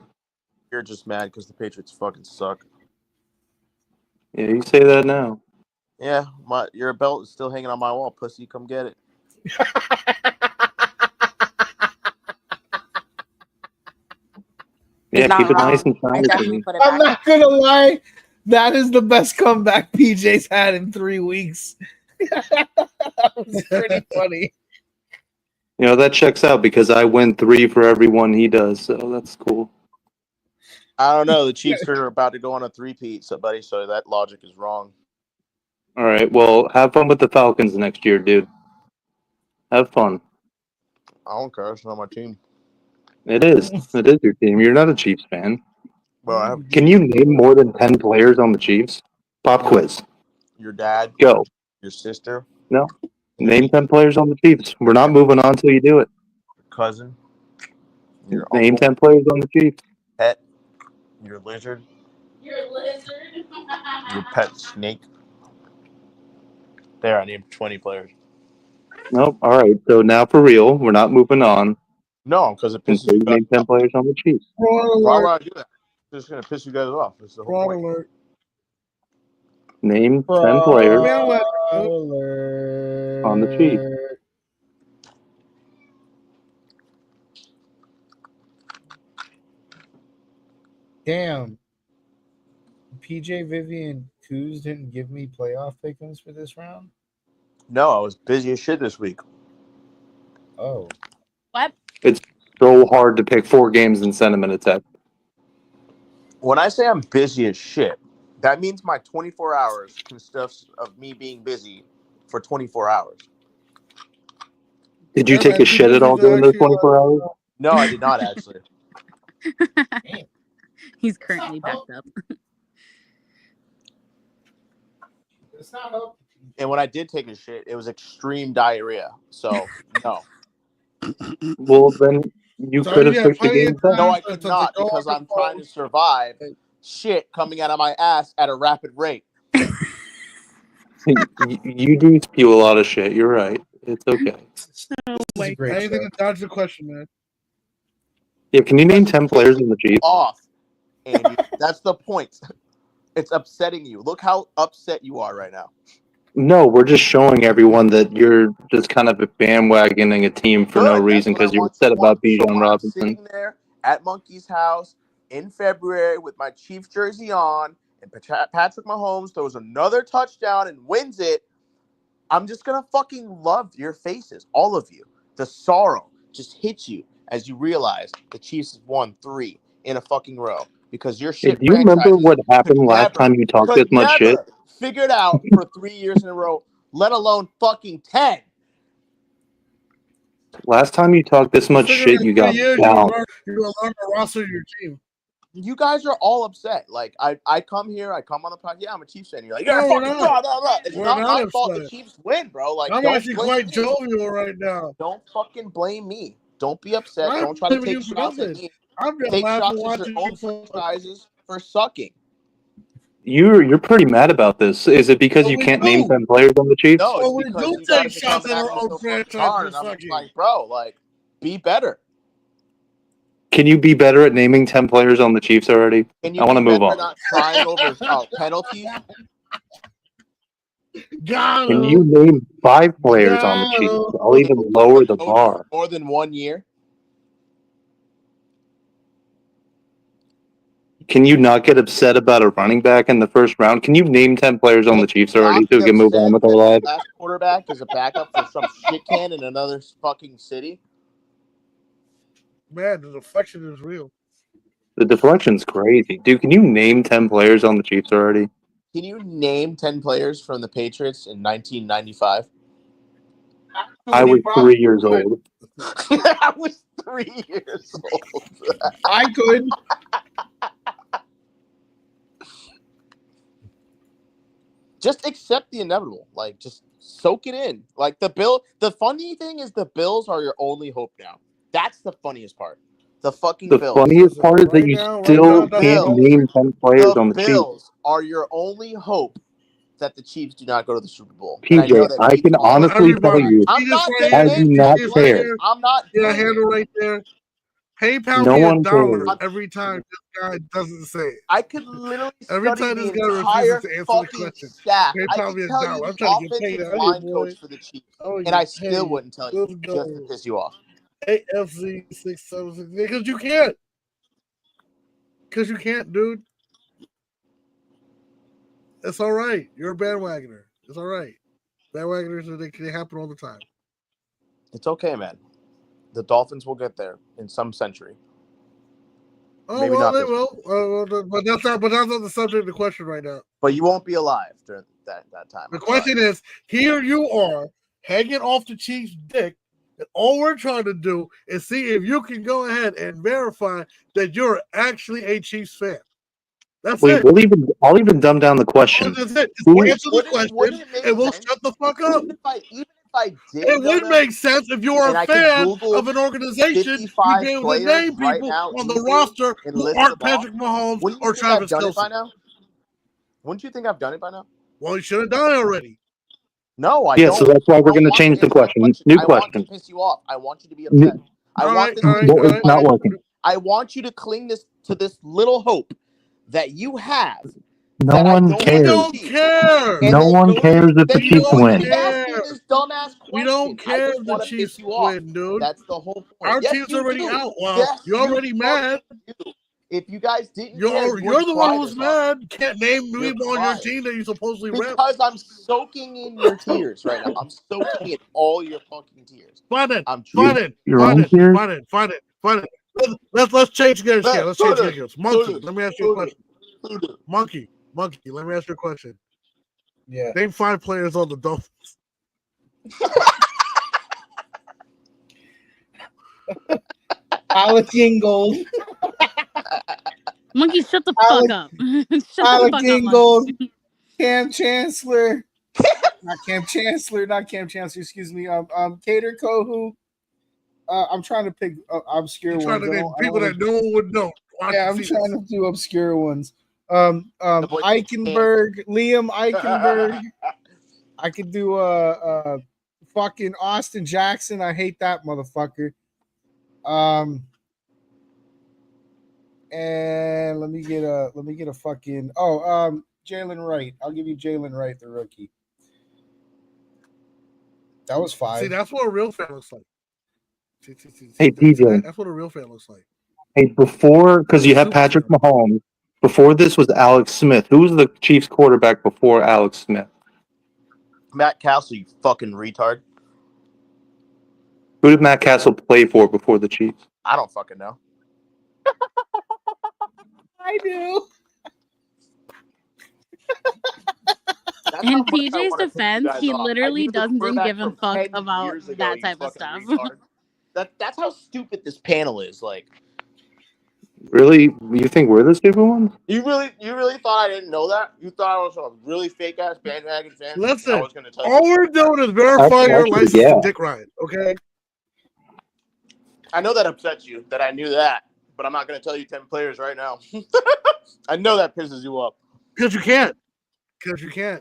Q: you're just mad because the Patriots fucking suck.
K: Yeah, you say that now.
Q: Yeah, your belt is still hanging on my wall, pussy. Come get it.
K: Yeah, keep it nice and shiny.
L: I'm not gonna lie. That is the best comeback PJ's had in 3 weeks. That was pretty funny.
K: You know, that checks out because I win 3 for every one he does, so that's cool.
Q: I don't know. The Chiefs are about to go on a 3-peat, buddy. So that logic is wrong.
K: All right, well, have fun with the Falcons next year, dude. Have fun.
Q: I don't care. It's not my team.
K: It is. It is your team. You're not a Chiefs fan.
Q: Well,
K: Can you name more than 10 players on the Chiefs? Pop quiz.
Q: Your dad.
K: Go.
Q: Your sister.
K: No. Name 10 players on the Chiefs. We're not moving on until you do it.
Q: Your cousin. Your
K: Name
Q: uncle.
K: 10 players on the Chiefs.
Q: Pet. Your lizard.
J: Your lizard.
Q: Your pet snake. There, I named 20 players.
K: Nope. All right. So now for real, we're not moving on
Q: No, because it pisses
K: until
Q: you
K: you
Q: guys
K: name 10
Q: off.
K: players on the Chiefs.
Q: Why would I do that? It's just going to piss you guys off. That's the whole
N: Fraud
Q: point.
N: alert.
K: Name 10 players
L: Alert.
K: on the Chiefs.
L: Damn. PJ Vivian Coos didn't give me playoff pickings for this round.
Q: No, I was busy as shit this week.
L: Oh.
J: What?
K: It's so hard to pick 4 games and send them in a text.
Q: When I say I'm busy as shit, that means my 24 hours consists of me being busy for 24 hours.
K: Did you take a shit at all during those 24 hours?
Q: No, I did not actually.
R: He's currently backed up.
L: It's not helping.
Q: And when I did take a shit, it was extreme diarrhea. So, no.
K: Well, then you
N: So
K: could have
N: you
K: picked the
N: plenty
K: game.
N: of time
Q: No, I
N: to
Q: could
N: go
Q: not
N: on
Q: because
N: the
Q: I'm trying to survive shit coming out of my ass at a rapid rate.
K: You do spew a lot of shit. You're right. It's okay.
L: This is a great
N: Anything
L: show.
N: to dodge the question, man.
K: Yeah, can you name 10 players in the Chiefs?
Q: Off, Andy. That's the point. It's upsetting you. Look how upset you are right now.
K: No, we're just showing everyone that you're just kind of bandwagoning a team for no
Q: Good.
K: reason
Q: That's what I
K: because you're
Q: want
K: upset
Q: you to
K: about
Q: watch. So
K: Bijan
Q: when I'm
K: Robinson.
Q: sitting there at Monkey's house in February with my Chiefs jersey on, and Patrick Mahomes throws another touchdown and wins it, I'm just going to fucking love your faces, all of you. The sorrow just hits you as you realize the Chiefs have won 3 in a fucking row because your
K: Hey,
Q: shit
K: do you remember
Q: franchises
K: what happened last time you talked this
Q: could
K: much shit?
Q: never figure it out for 3 years in a row, let alone fucking 10.
K: Last time you talked this much shit, you got down.
N: You learn to roster your team.
Q: You guys are all upset. Like, I come here, I come on the podcast. Yeah, I'm a Chiefs fan. You're like, you're
N: No,
Q: a
N: we're
Q: fucking
N: not.
Q: blah, blah, blah. It's
N: We're
Q: not
N: not
Q: my fault the
N: upset.
Q: Chiefs win, bro. Like,
N: I'm
Q: don't
N: actually
Q: blame
N: quite
Q: me.
N: jovial right now.
Q: Don't fucking blame me. Don't be upset.
N: I'm
Q: Don't try to
N: blaming
Q: take
N: you for
Q: shots at
N: nothing.
Q: me.
N: I'm just
Q: Take
N: laughing
Q: shots at your
N: watching
Q: own
N: you fuck.
Q: franchises for sucking.
K: You're pretty mad about this. Is it because
N: Well,
K: you
N: we
K: can't name
N: do.
K: 10 players on the Chiefs?
Q: No, it's
N: Well, we
Q: because
N: do
Q: you guys
N: take
Q: are
N: shots
Q: coming
N: at
Q: at
N: our
Q: me
N: own
Q: so fucking
N: franchise
Q: hard,
N: for
Q: and I'm just
N: sucking.
Q: like, bro, like, be better.
K: Can you be better at naming 10 players on the Chiefs already?
Q: Can you
K: I want to
Q: be
K: move
Q: better
K: on.
Q: at not crying over penalties?
N: Got
K: Can you
N: him.
K: name 5 players on the
N: Got
K: Chiefs?
N: him.
K: I'll even lower the bar.
Q: More than 1 year?
K: Can you not get upset about a running back in the first round? Can you name 10 players on the Chiefs already
Q: Not
K: so
Q: be
K: we can move on
Q: upset
K: with our
Q: that
K: lives?
Q: the last quarterback is a backup for some shit can in another fucking city?
N: Man, the deflection is real.
K: The deflection's crazy. Dude, can you name 10 players on the Chiefs already?
Q: Can you name 10 players from the Patriots in 1995?
K: I was 3 years old.
Q: I was 3 years old.
L: I could.
Q: Just accept the inevitable. Like, just soak it in. Like, the funny thing is the Bills are your only hope now. That's the funniest part. The fucking
K: The
Q: Bills.
K: funniest part is that you still can't name 10 players on the Chiefs.
Q: Bills are your only hope that the Chiefs do not go to the Super Bowl. And I know
K: PJ,
Q: that
K: I can
Q: people-
K: honestly tell you,
Q: I'm not
N: right
K: I
Q: saying
K: do
Q: it.
K: not care.
Q: I'm not.
N: Yeah, handle right there. PayPal
K: No
N: me
K: one
N: $1
K: cares.
N: every time this guy doesn't say it.
Q: I could literally
N: Every
Q: study
N: time
Q: the
N: this guy
Q: entire
N: refuses to answer the
Q: fucking
N: question.
Q: staff. I
N: PayPal
Q: could
N: me
Q: tell you
N: $1.
Q: the
N: I'm trying to get paid
Q: offensive
N: out here,
Q: line
N: boy.
Q: coach for the Chiefs,
N: Oh,
Q: and I
N: yeah.
Q: still
N: Hey,
Q: wouldn't tell you
N: let's
Q: just to
N: go.
Q: piss you off.
N: AFC 676 because you can't. Because you can't, dude. It's all right. You're a bandwagoner. It's all right. Bandwagoners, they happen all the time.
Q: It's okay, man. The Dolphins will get there in some century.
N: Oh,
Q: Maybe
N: well,
Q: not
N: they
Q: this
N: will. But that's not the subject of the question right now.
Q: But you won't be alive during that time.
N: The question is, here you are hanging off the Chiefs' dick, and all we're trying to do is see if you can go ahead and verify that you're actually a Chiefs fan. That's
K: Wait,
N: it.
K: I'll even dumb down the question.
N: That's it. Just
K: Who-
N: answer the question, and we'll shut the fuck up.
Q: Even if I did,
N: It would make sense if you are
Q: and
N: a
Q: I could
N: fan
Q: Google
N: of an organization, you'd
Q: 55
N: be able to
Q: players
N: name
Q: right
N: people
Q: now
N: on the
Q: easily
N: roster
Q: and
N: who
Q: list
N: aren't
Q: them off.
N: Patrick Mahomes
Q: Wouldn't you
N: or
Q: think I've
N: Travis
Q: done it by
N: Kelce.
Q: now? Wouldn't you think I've done it by now?
N: Well, you should have done it already.
Q: No, I
K: Yeah,
Q: don't.
K: so that's why we're
Q: I
K: going to
Q: want
K: change the
Q: answer my
K: question. New
Q: I want to
K: question.
Q: piss you off. I want you to be upset.
K: Well, it's not working.
Q: I want you to cling to this little hope that you have.
K: No
Q: that
K: one
Q: I don't
K: cares.
N: Don't care.
K: No one cares if the
Q: Then
K: Chiefs
Q: don't
K: win.
Q: keep asking this dumbass question.
N: We don't care
Q: I
N: if
Q: just
N: the
Q: want to
N: Chiefs
Q: piss you off.
N: win, dude.
Q: That's the whole point.
N: Our
Q: Yes,
N: team's
Q: you
N: already
Q: do.
N: out. Well,
Q: Yes,
N: you're
Q: you
N: already mad.
Q: do. If you guys didn't care,
N: You're
Q: you
N: the one
Q: cry
N: who's
Q: this
N: mad.
Q: off.
N: Can't name
Q: You're
N: people on your
Q: crying.
N: team that you supposedly rep.
Q: Because I'm soaking in your tears right now. I'm soaking in all your fucking tears.
N: Find it.
Q: I'm
N: Find it.
K: Your
N: Find
K: own
N: it.
K: tears?
N: Find it. Find it. Find it. Let's change gears here. Let's change gears. Monkey, let me ask you a question. Monkey, let me ask you a question.
P: Yeah.
N: Name 5 players on the Dolphins.
P: Alex Ingold.
R: Monkey, shut the
P: Alex-
R: fuck up. Shut
P: Alex
R: the fuck
P: Ingold.
R: up, Monkey.
P: Cam Chancellor. Not Cam Chancellor, excuse me. Cater Kohu. I'm trying to pick obscure
N: You're trying
P: ones.
N: to name people that no one would know.
P: Yeah, I'm trying to do obscure ones. Eichenberg, Liam Eichenberg. I could do fucking Austin Jackson. I hate that motherfucker. And let me get a fucking Jalen Wright. I'll give you Jalen Wright, the rookie. That was 5.
N: See, that's what a real fan looks like.
K: Hey, PJ.
N: That's what a real fan looks like.
K: Hey, before, because you had Patrick Mahomes, before this was Alex Smith. Who was the Chiefs quarterback before Alex Smith?
Q: Matt Castle, you fucking retard.
K: Who did Matt Castle play for before the Chiefs?
Q: I don't fucking know.
P: I do.
R: In PJ's defense, he literally doesn't give a fuck about that type of stuff.
Q: That's how stupid this panel is. Like,
K: Really? You think we're the stupid ones?
Q: you really thought I didn't know that? You thought I was a really fake ass bandwagon fan?
N: Listen,
Q: I was gonna tell you.
N: all we're doing is verifying your license to Dick Ryan, okay?
Q: I know that upsets you that I knew that, but I'm not gonna tell you 10 players right now. I know that pisses you up.
N: Because you can't.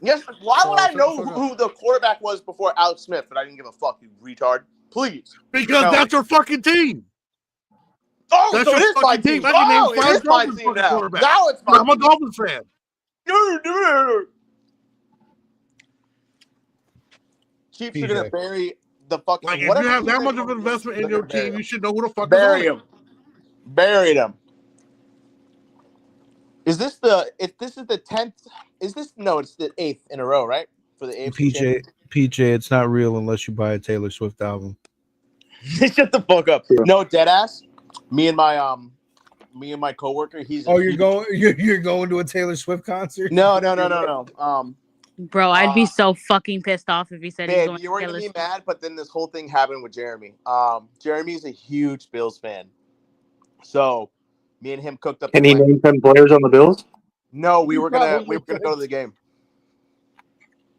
Q: Yes, why would I know who the quarterback was before Alex Smith, but I didn't give a fuck, you retard? Please.
N: Because that's your fucking team.
Q: Oh,
N: That's
Q: so
N: your
Q: it is my
N: fucking
Q: team.
N: I can name
Q: Oh, it
N: 5
Q: is my
N: Dolphins
Q: team
N: fucking
Q: now.
N: quarterbacks.
Q: Now it's my
N: I'm a
Q: team.
N: Dolphins fan.
Q: Chiefs are gonna bury the fucking.
N: Like, if
Q: whatever
N: you have
Q: team
N: that
Q: they
N: much
Q: go
N: of
Q: against,
N: investment in
Q: they're
N: your
Q: gonna bury
N: team,
Q: them.
N: you should know who the fuck
Q: Bury
N: is on
Q: him. Buried him. Is this the? If this is the 10th, is this no? It's the 8th in a row, right? For the AFC.
L: PJ, it's not real unless you buy a Taylor Swift album.
Q: Shut the fuck up. No, dead ass. Me and my coworker.
P: You're going to a Taylor Swift concert?
Q: No.
R: Bro, I'd be so fucking pissed off if he said he's
Q: Babe,
R: going
Q: you were
R: to
Q: gonna
R: Taylor
Q: be
R: Swift.
Q: mad, but then this whole thing happened with Jeremy. Jeremy's a huge Bills fan, so me and him cooked up.
K: Can he name 10 players on the Bills?
Q: No, we were gonna go to the game.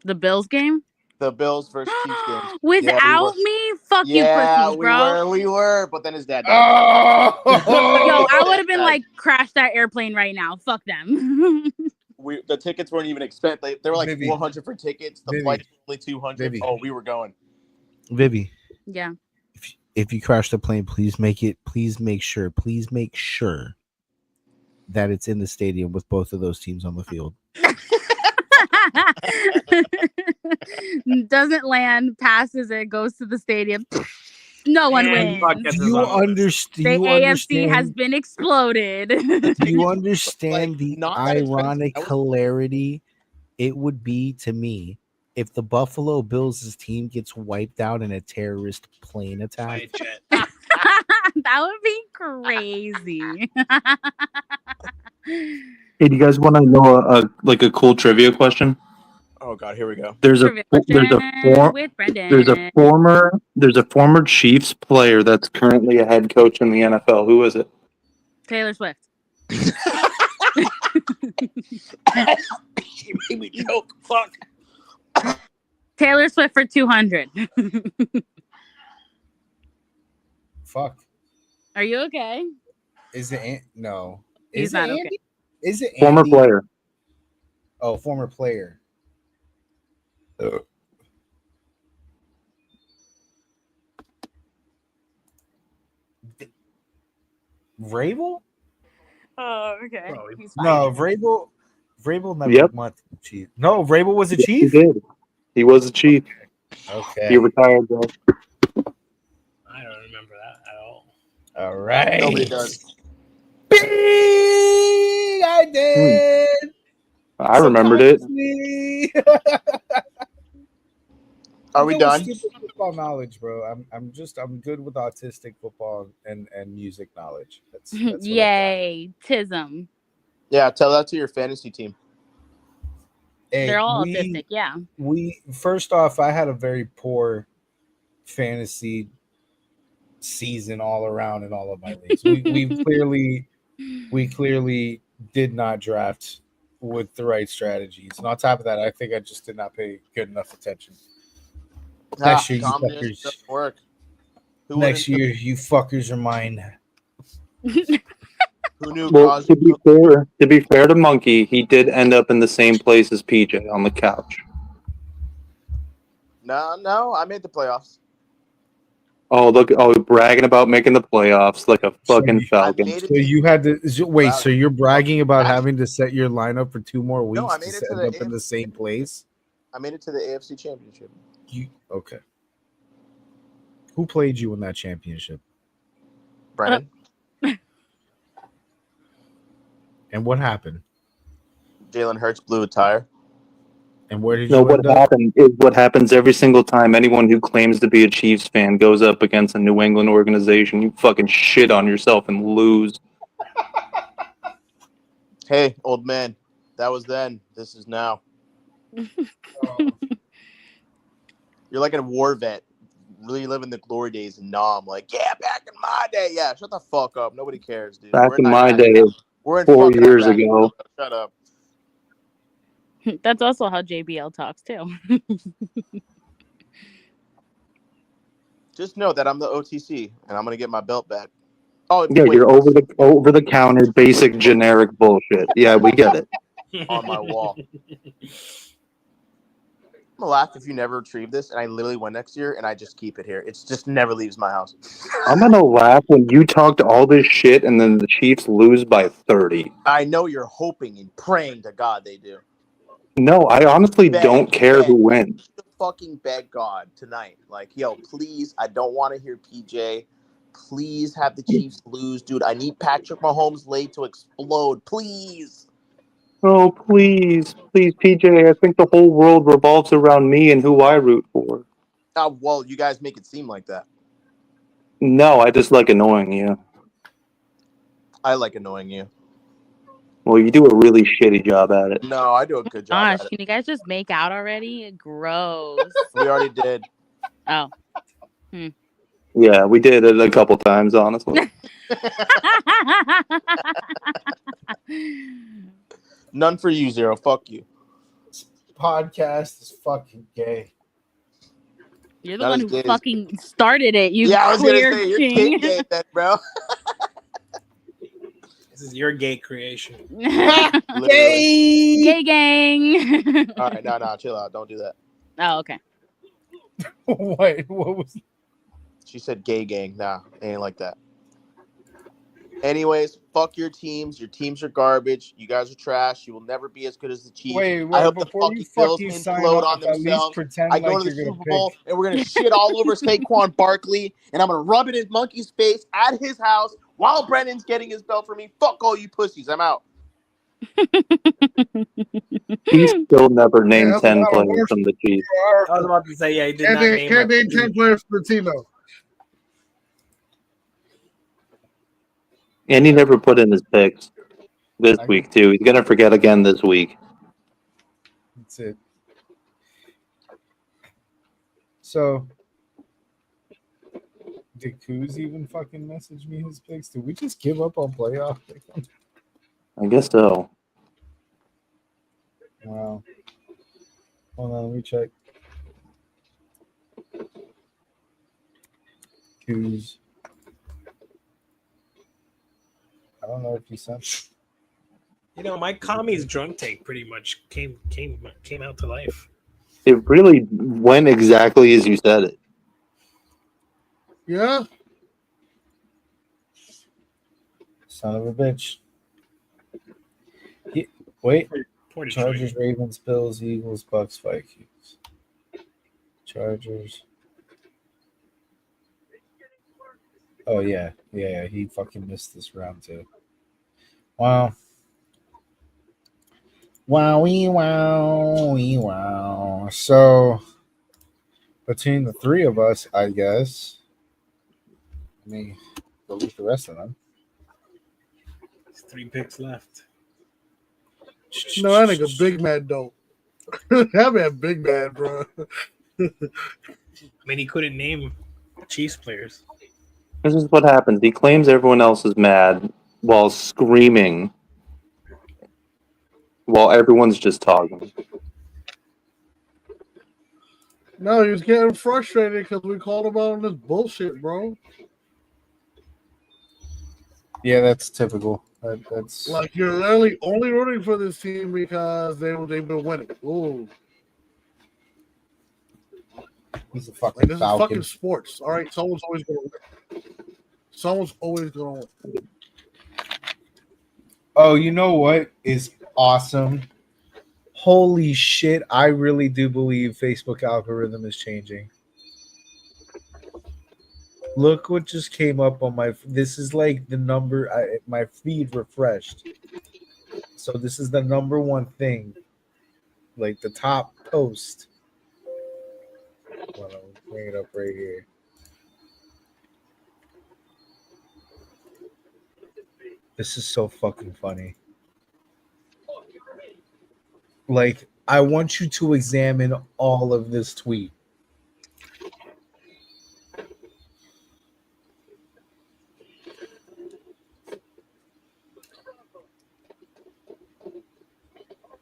R: The Bills game?
Q: The Bills versus Chiefs game.
R: Without me? Fuck you, pussies, bro.
Q: we were, but then his dad died.
R: Yo, I would have been like, crash that airplane right now. Fuck them.
Q: the tickets weren't even expensive. They were like
P: Vivi.
Q: $400 for tickets. The
P: Vivi.
Q: flights were only $200.
P: Vivi.
Q: Oh, we were going.
P: Vivi,
R: Yeah.
P: if you crash the plane, please make sure that it's in the stadium with both of those teams on the field.
R: Doesn't land, passes it, goes to the stadium. No one wins.
P: Do you understand?
R: The AFC has been exploded.
P: Do you understand the
Q: not that expensive.
P: ironic hilarity it would be to me if the Buffalo Bills' team gets wiped out in a terrorist plane attack?
R: That would be crazy.
S: Hey, do you guys want to know a cool trivia question?
Q: Oh God, here we go.
S: There's a
R: with
S: former Chiefs player that's currently a head coach in the NFL. Who is it?
R: Taylor Swift.
Q: She made me joke. Fuck.
R: Taylor Swift for 200.
P: Fuck.
R: Are you okay?
P: Is it no?
R: He's
P: Is
R: not
P: it
R: okay.
P: Andy? Is it
S: Former
P: Andy?
S: player.
P: Oh, former player. Vrabel?
R: Oh, okay. He's fine.
P: No, Vrabel never went to the Chiefs. No, Vrabel was a Chief?
S: He did. He was a Chief.
P: Okay.
S: He retired though.
M: I don't remember that at all.
P: All right.
Q: Nobody does.
P: I did.
S: I remembered it.
Q: Are we done?
P: Football knowledge, bro. I'm good with autistic football and music knowledge. That's what
R: Yay, Tism.
Q: Yeah, tell that to your fantasy team.
P: Hey,
R: They're all autistic, yeah.
P: We first off, I had a very poor fantasy season all around in all of my leagues. We clearly did not draft with the right strategies. And on top of that, I think I just did not pay good enough attention. Next year, you fuckers.
Q: Work.
P: Next year, you fuckers are mine.
Q: Who knew?
S: Well, to be fair to Monkey, he did end up in the same place as PJ on the couch.
Q: No, I made the playoffs.
S: Oh, look! Oh, bragging about making the playoffs like a fucking Falcon.
P: So you had to wait. So you're bragging about having to set your lineup for 2 more weeks
Q: I made it to
P: end
Q: the
P: up in the same place.
Q: I made it to the AFC Championship.
P: Okay? Who played you in that championship?
Q: Brandon.
P: And what happened?
Q: Jalen Hurts blew a tire.
P: And where did
S: No,
P: you
S: what
P: end up?
S: happened is what happens every single time anyone who claims to be a Chiefs fan goes up against a New England organization. You fucking shit on yourself and lose.
Q: Hey, old man, that was then. This is now. You're like a war vet, really living the glory days. And I'm like, yeah, back in my day. Yeah, shut the fuck up. Nobody cares, dude.
S: Back
Q: We're
S: in
Q: not
S: my
Q: Iraq
S: day,
Q: now. We're in
S: 4
Q: fucking
S: years
Q: Iraq.
S: ago.
Q: Shut up.
R: That's also how JBL talks too.
Q: Just know that I'm the OTC, and I'm gonna get my belt back. Oh,
S: Yeah,
Q: wait,
S: you're over the counter, basic generic bullshit. Yeah, we get it.
Q: on my wall. I'm gonna laugh if you never retrieve this, and I literally went next year, and I just keep it here. It's just never leaves my house.
S: I'm gonna laugh when you talked all this shit and then the Chiefs lose by 30.
Q: I know you're hoping and praying to God they do.
S: No, I honestly don't care who wins.
Q: Fucking beg God tonight. Like, yo, please, I don't want to hear PJ. Please have the Chiefs lose, dude. I need Patrick Mahomes late to explode. Please.
S: Oh, please, PJ. I think the whole world revolves around me and who I root for.
Q: Well, you guys make it seem like that.
S: No, I just like annoying you.
Q: I like annoying you.
S: Well, you do a really shitty job at it.
Q: No, I do a good job
R: Gosh,
Q: at it.
R: can you guys just make out already? Gross.
Q: We already did.
R: Oh.
S: Yeah, we did it a couple times, honestly.
Q: None for you, Zero. Fuck you.
P: This podcast is fucking gay.
R: You're the one who fucking started it. You
Q: I was gonna
R: queer
Q: say you're
R: king.
Q: kid gay then, bro.
M: This is your gay creation.
R: Gay gang.
Q: All right, no, chill out. Don't do that.
R: Oh, okay.
P: What was?
Q: She said gay gang. Nah, ain't like that. Anyways, fuck your teams. Your teams are garbage. You guys are trash. You will never be as good as the Chiefs.
P: Wait,
Q: I hope the
P: before you
Q: fucking Bills
P: fucking sign
Q: implode
P: off,
Q: on
P: at least
Q: themselves.
P: pretend
Q: I go
P: like
Q: to the
P: you're gonna
Q: Super
P: pick.
Q: Bowl and we're gonna shit all over Saquon Barkley, and I'm gonna rub it in Monkey's face at his house while Brennan's getting his belt for me. Fuck all you pussies. I'm out.
S: He still never named
N: that's a
S: 10
N: lot of
S: players
N: work.
S: from the Chiefs.
M: I was about to say, yeah, he did not name
N: Can't name 10 players for the team, though.
S: And he never put in his picks this week, too. He's going to forget again this week.
P: That's it. So, did Kuz even fucking message me his picks? Did we just give up on playoff picks?
S: I guess so.
P: Wow. Hold on, let me check. Kuz. I don't know if he sent.
M: You know, my commies drunk take pretty much came out to life.
S: It really went exactly as you said it.
N: Yeah.
P: Son of a bitch. Wait.
M: Poor
P: Chargers, Ravens, Bills, Eagles, Bucks, Vikings. Chargers. Oh, yeah. Yeah, he fucking missed this round, too. Wow. Wow. So, between the three of us, I guess, let me delete the rest of them.
M: There's 3 picks left.
N: No, that nigga big mad, though. That man big mad, bro.
M: I mean, he couldn't name Chiefs players.
S: This is what happens. He claims everyone else is mad while screaming while everyone's just talking.
N: No, he was getting frustrated because we called him out on this bullshit, bro.
P: Yeah, that's typical. That's
N: Like, you're literally only rooting for this team because they've been winning. Ooh.
P: He's a fucking
N: Like, this
P: Falcon.
N: is fucking sports. All right, someone's always going to win. Someone's always going to win.
P: Oh, you know what is awesome? Holy shit, I really do believe Facebook algorithm is changing. Look what just came up on my... This is like the number... my feed refreshed. So this is the number one thing. Like the top post. Hold on, I'll bring it up right here. This is so fucking funny. Like, I want you to examine all of this tweet.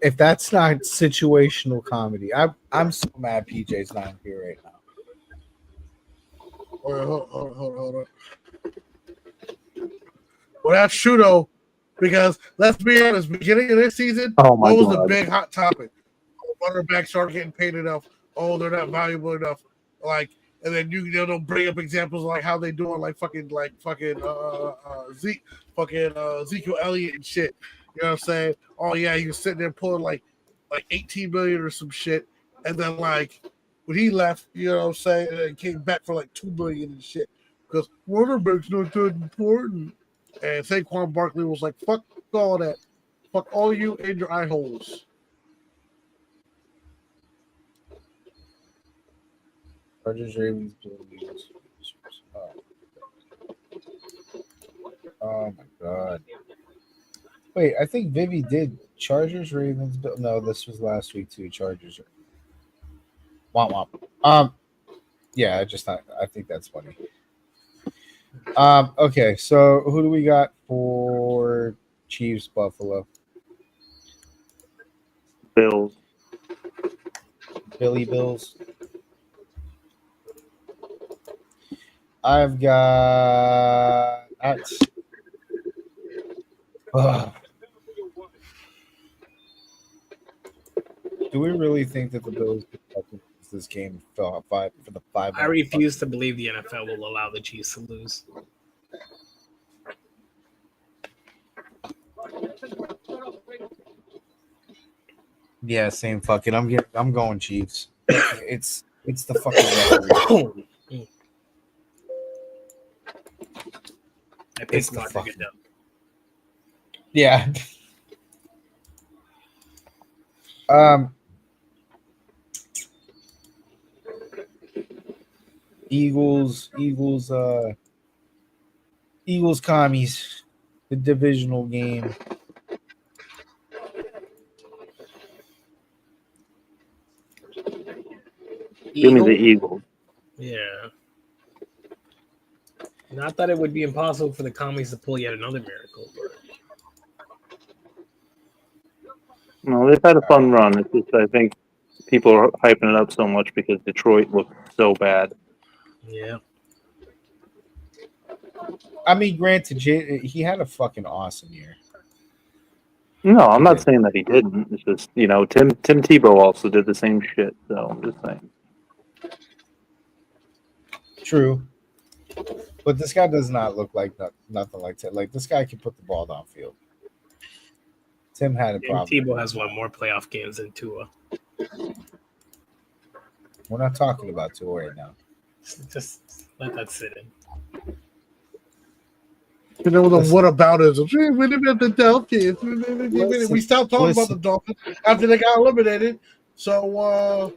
P: If that's not situational comedy, I'm so mad PJ's not here right now.
N: Hold on. Well, that's true, though, because let's be honest, beginning of this season,
S: Oh my
N: what was the
S: God.
N: big hot topic? Running backs aren't getting paid enough. Oh, they're not valuable enough. Like, and then they'll bring up examples like how they doing Ezekiel Elliott and shit. You know what I'm saying? Oh yeah, he was sitting there pulling like 18 million or some shit, and then like when he left, you know what I'm saying, and came back for like 2 million and shit because running backs not that important. And Saquon Barkley was like, "Fuck all that, fuck all you and your eye holes."
P: Chargers, Ravens, Bills. Oh my god. Wait, I think Vivi did Chargers, Ravens. No, this was last week too. Chargers. Womp womp. Yeah, I think that's funny. Okay, so who do we got for Chiefs Buffalo?
S: Bills.
P: Billy Bills. I've got Do we really think that the Bills could lose this game for the 5?
M: I refuse to believe the NFL will allow the Chiefs to lose.
P: Yeah, same fucking. I'm going Chiefs. It's the fucking referee.
M: I picked Logic it up.
P: Yeah. Eagles, commies, the divisional game.
S: Give me the Eagles.
M: Yeah. Not that it would be impossible for the commies to pull yet another miracle, but
S: No, they've had a fun run. It's just I think people are hyping it up so much because Detroit looked so bad.
M: yeah.
P: I mean, granted, he had a fucking awesome year.
S: No, I'm not saying that he didn't. It's just Tim Tebow also did the same shit. So I'm just saying.
P: True, but this guy does not look like nothing like Tim. Like this guy can put the ball downfield. Tim had a problem.
M: Tebow has won more playoff games than Tua.
P: We're not talking about Tua right now.
M: Just let that sit in.
N: You know the whataboutism. What about the Dolphins? We stopped talking about the Dolphins after they got eliminated. So,
S: well,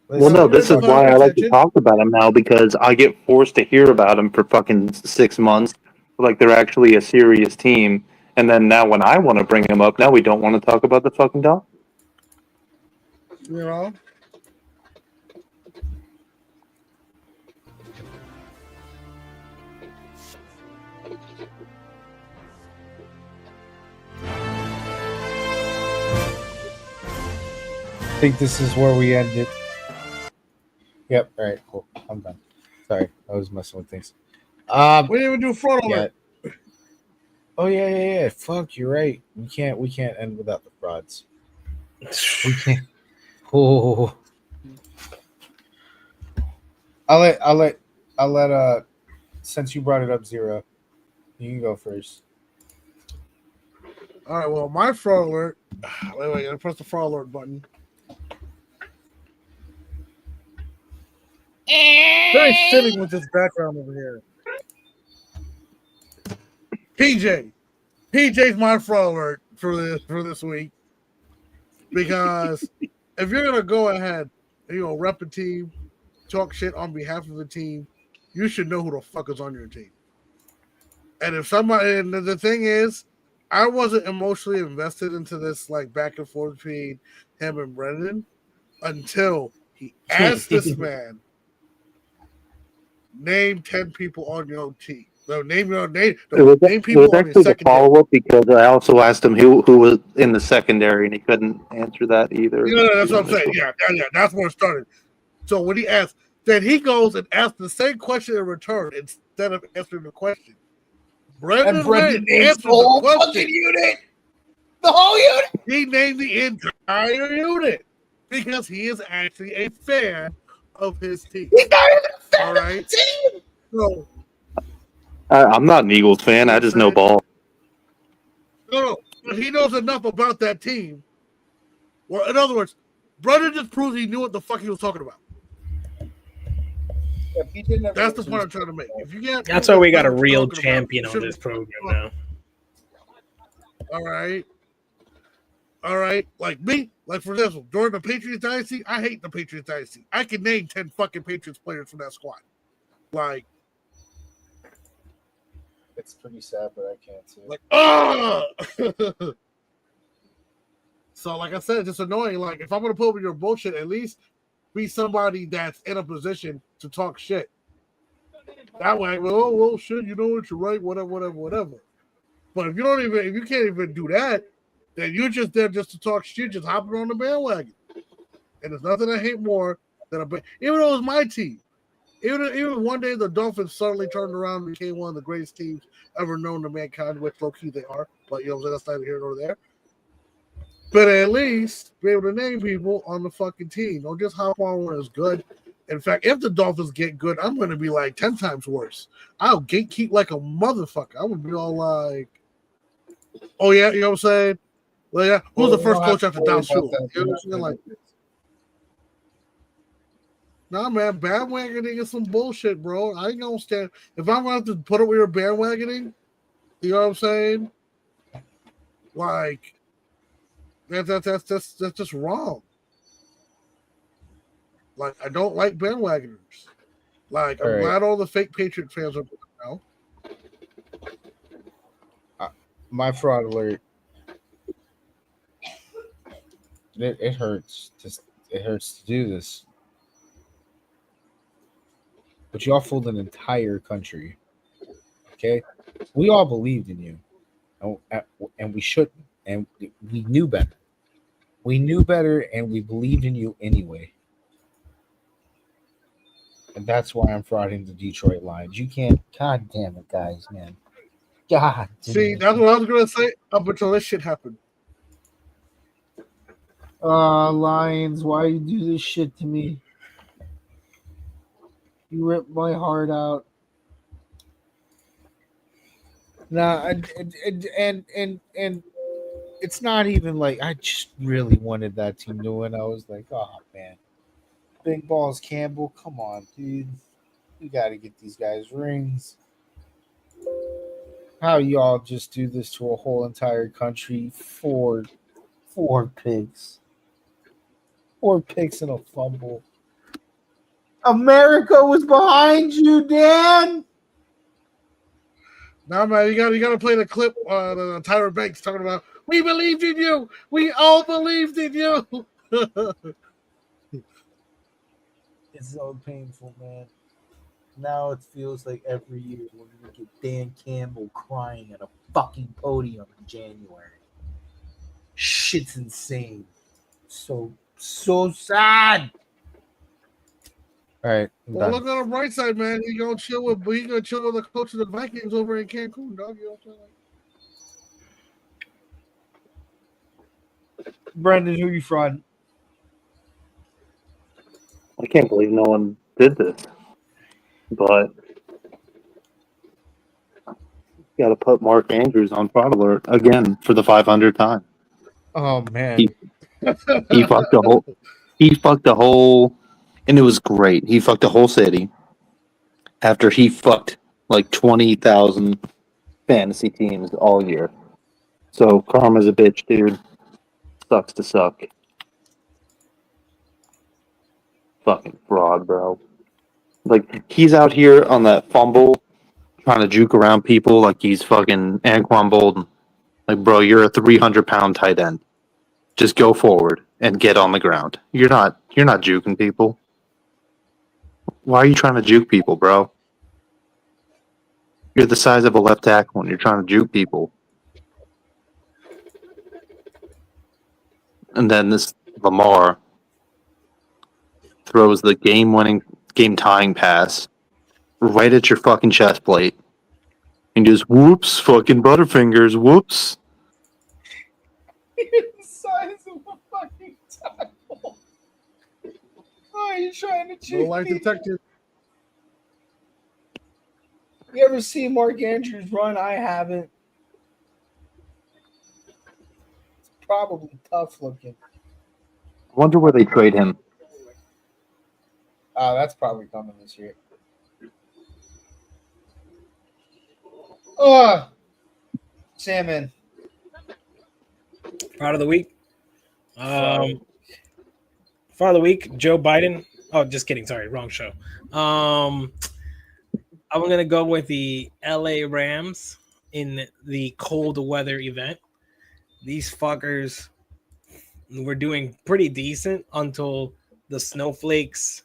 S: no, this is why I like to talk about them now because I get forced to hear about them for fucking 6 months, like they're actually a serious team. And then now, when I want to bring them up, now we don't want to talk about the fucking Dolphins.
N: You know.
P: I think this is where we end it. Yep. All right. Cool. I'm done. Sorry, I was messing with things.
N: We didn't even do fraud alert.
P: Oh yeah. Fuck, you're right. We can't end without the frauds. We can't. Oh. I'll let since you brought it up, Zero, you can go first.
N: All right. Well, my fraud alert. Wait. I press the fraud alert button. Very fitting with this background over here. PJ's my fraud alert for this week, because if you're gonna go ahead and rep a team, talk shit on behalf of the team, you should know who the fuck is on your team. And if somebody, and the thing is, I wasn't emotionally invested into this like back and forth between him and Brendan until he asked this man, name 10 people on your team. No, name people
S: It was
N: on your
S: actually the
N: second team.
S: follow-up because I also asked him who was in the secondary, and he couldn't answer that either.
N: Yeah, that's what I'm saying. Yeah, that's where it started. So when he asked, then he goes and asks the same question in return instead of answering the question. Brendan answered the whole fucking unit. The whole unit. He named the entire unit because he is actually a fan of his team. He's not even a fan of his team. So,
S: I'm not an Eagles fan. I just know ball.
N: no, but he knows enough about that team. Or in other words, Brendan just proves he knew what the fuck he was talking about. That's the point I'm trying to make. If you get,
M: that's why we got a real champion on this program now.
N: All right. Like me, like for example, during the Patriots dynasty, I hate the Patriots dynasty. I can name 10 fucking Patriots players from that squad. Like,
P: it's pretty sad, but I can't see.
N: Like, so like I said, it's just annoying. Like, if I'm gonna put up with your bullshit, at least be somebody that's in a position to talk shit. That way, well, shit, you know what, you're right, whatever. But if you can't even do that, then you're just there just to talk shit, just hopping on the bandwagon. And there's nothing I hate more than even though it was my team. Even one day the Dolphins suddenly turned around and became one of the greatest teams ever known to mankind, which low key they are. But you know what I'm saying? That's neither here nor there. But at least be able to name people on the fucking team. Don't just hop on when it's good. In fact, if the Dolphins get good, I'm going to be like 10 times worse. I'll gatekeep like a motherfucker. I'm going to be all like, oh, yeah, you know what I'm saying? Well, yeah, who's the first coach after Don Shula? You know what I'm saying? Like, nah, man, bandwagoning is some bullshit, bro. I ain't gonna stand. If I'm gonna have to put up with your bandwagoning, you know what I'm saying? Like, that's just wrong. Like, I don't like bandwagoners. Like, I'm glad all the fake Patriot fans are now.
P: My fraud alert. It hurts. It hurts to do this. But y'all fooled an entire country. Okay? We all believed in you. And we shouldn't. And we knew better. We knew better and we believed in you anyway. And that's why I'm frauding the Detroit Lions. You can't. God damn it, guys, man. God damn
N: See,
P: it.
N: that's what I was gonna say up until this shit happened.
P: Lions, why you do this shit to me? You ripped my heart out. Nah, and it's not even like I just really wanted that team to win. I was like, oh man, Big Balls Campbell, come on, dude, you got to get these guys rings. How y'all just do this to a whole entire country? Four picks. 4 picks and a fumble. America was behind you, Dan.
N: Nah, man, you gotta play the clip. The Tyra Banks talking about, "We believed in you. We all believed in you."
P: It's so painful, man. Now it feels like every year we're gonna get Dan Campbell crying at a fucking podium in January. Shit's insane. So sad. All right.
N: Well, look on the bright side, man. He gonna chill with the coach of the Vikings over in Cancun, dog. You know what I'm saying?
P: Brendan, who you fraud?
S: I can't believe no one did this. But got to put Mark Andrews on fraud alert again for the 500th time.
P: Oh man,
S: he fucked the whole, and it was great. He fucked the whole city after he fucked like 20,000 fantasy teams all year. So karma's a bitch, dude. Sucks to suck. Fucking fraud, bro. Like, he's out here on that fumble trying to juke around people like he's fucking Anquan Bolden. Like, bro, you're a 300-pound tight end. Just go forward and get on the ground. You're not juking people. Why are you trying to juke people, bro? You're the size of a left tackle when you're trying to juke people. And then this Lamar throws the game-tying pass right at your fucking chest plate. And just, whoops, fucking Butterfingers, whoops.
P: The size of a fucking tackle. Oh, you're trying to cheat.
N: No life detective.
P: You ever see Mark Andrews run? I haven't. It's probably tough looking.
S: I wonder where they trade him.
P: Oh, that's probably coming this year. Oh, Salmon.
M: Fraud of the week. Fraud of the week. Joe Biden. Oh, just kidding. Sorry, wrong show. I'm gonna go with the LA Rams in the cold weather event. These fuckers were doing pretty decent until the snowflakes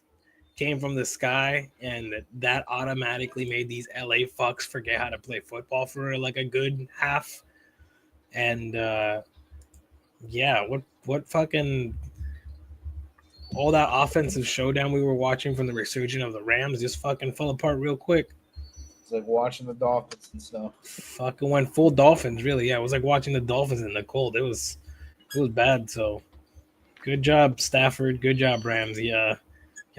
M: came from the sky, and that automatically made these LA fucks forget how to play football for like a good half. And yeah, what fucking all that offensive showdown we were watching from the resurgence of the Rams just fucking fell apart real quick.
P: It's like watching the Dolphins and snow.
M: Fucking went full Dolphins, really. Yeah, it was like watching the Dolphins in the cold. It was bad. So good job, Stafford. Good job, Rams. Yeah,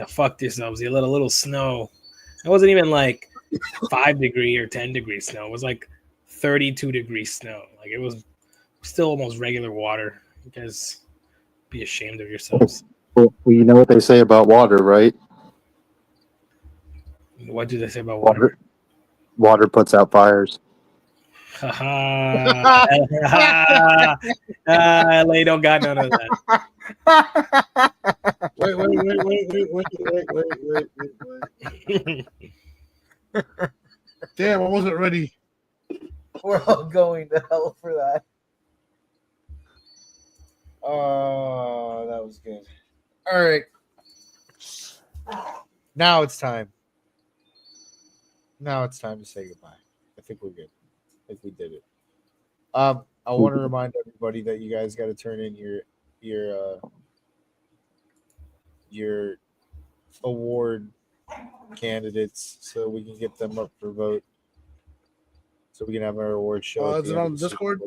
M: fucked yourselves. You let a little snow. It wasn't even like 5-degree or 10-degree snow. It was like 32-degree snow. Like it was still almost regular water. You guys be ashamed of yourselves.
S: Well, you know what they say about water, right?
M: What do they say about water?
S: Water puts out fires.
M: LA don't got none of that.
N: Wait. Damn, I wasn't ready.
P: We're all going to hell for that. Oh, that was good. All right. Now it's time. Now it's time to say goodbye. I think we're good. I think we did it. I want to remind everybody that you guys got to turn in your award candidates so we can get them up for vote. So we can have our award show.
N: Is it on Discord?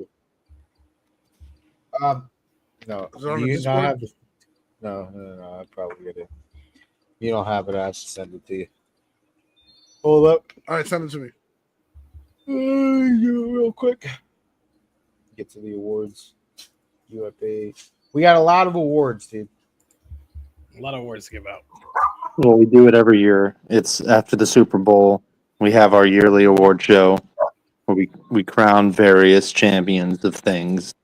P: No.
N: Is it on
P: Do
N: the
P: you not have
N: Discord?
P: No. I probably get it. You don't have it. I have to send it to you. Hold up.
N: All right, send it to me.
P: Real quick. Get to the awards. UFA. We got a lot of awards, dude.
M: A lot of awards to give out.
S: Well, we do it every year. It's after the Super Bowl. We have our yearly award show where we crown various champions of things.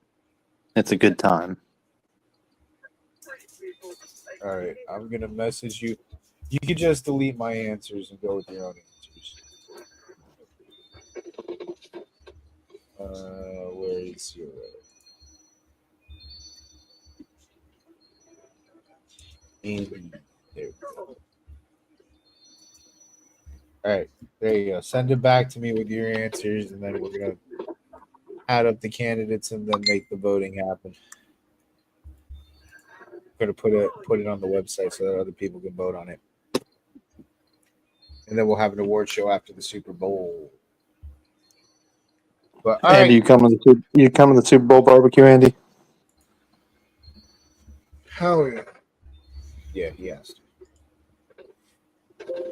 S: It's a good time.
P: All right. I'm going to message you. You can just delete my answers and go with your own answers. Where is your... Andy. There we go. All right, there you go. Send it back to me with your answers, and then we're gonna add up the candidates and then make the voting happen. Gonna put it on the website so that other people can vote on it, and then we'll have an award show after the Super Bowl. But all
S: Andy,
P: right.
S: you come to the Super Bowl barbecue, Andy?
N: Hell yeah.
P: Yeah, he has to.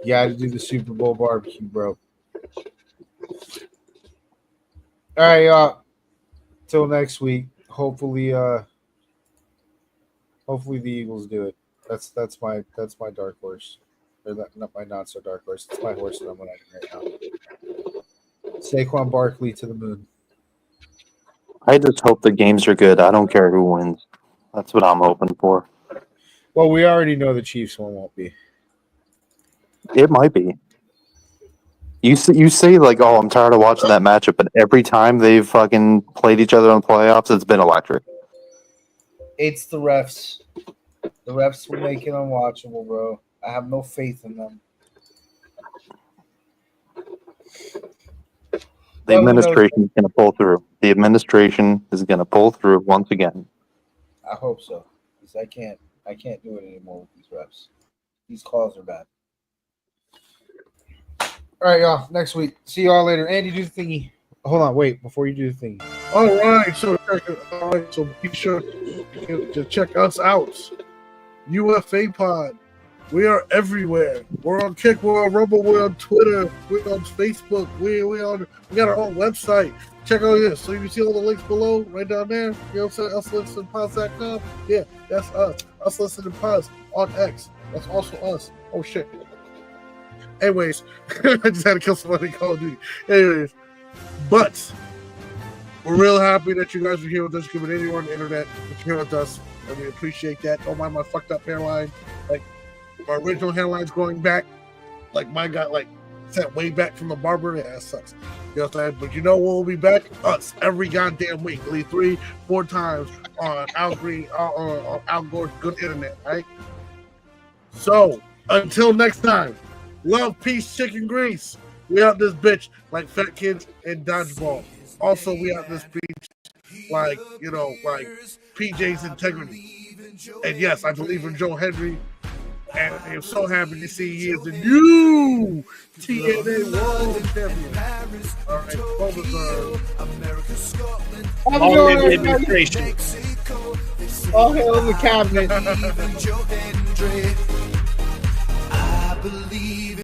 P: You got to do the Super Bowl barbecue, bro. All right, y'all. Till next week. Hopefully the Eagles do it. That's my dark horse. Or not my not so dark horse. It's my horse that I'm riding right now. Saquon Barkley to the moon.
S: I just hope the games are good. I don't care who wins. That's what I'm hoping for.
P: Well, we already know the Chiefs one won't be.
S: It might be. You say like, oh, I'm tired of watching that matchup, but every time they've fucking played each other in the playoffs, it's been electric.
P: It's the refs. The refs will make it unwatchable, bro. I have no faith in them.
S: The administration is going to pull through. The administration is going to pull through once again.
P: I hope so, because I can't do it anymore with these refs. These calls are bad. All right, y'all. Next week. See y'all later. Andy, do the thingy. Hold on, wait. Before you do the thingy.
N: All right, so be sure to check us out. UFA Pod. We are everywhere. We're on Kick, we're on Rumble, we're on Twitter, we're on Facebook, we got our own website. Check out this. So you see all the links below, right down there. You know what I'm saying? UsListenPods.com. Yeah, that's us. Us Listening Pods on X. That's also us. Oh shit. Anyways, I just had to kill somebody in Call of Duty. Anyways, but we're real happy that you guys are here with us, giving anywhere on the internet that you're here with us, and we appreciate that. Don't mind my fucked up hairline. Like, my original hairline's growing back. Like, mine got, like, set way back from the barber. Yeah, that sucks. You know what I'm saying? But you know when we'll be back? Us, every goddamn week. At least 3-4 times on Al Green, on Al Gore's good internet, right? So, until next time, love, peace, chicken grease. We out this bitch like fat kids in dodgeball. Also, we out this bitch like, like PJ's integrity. And yes, I believe in Joe Henry. And I am so happy to see he is the new TNA World Champion. All right, well deserved.
M: All in the administration.
L: All hail in the cabinet.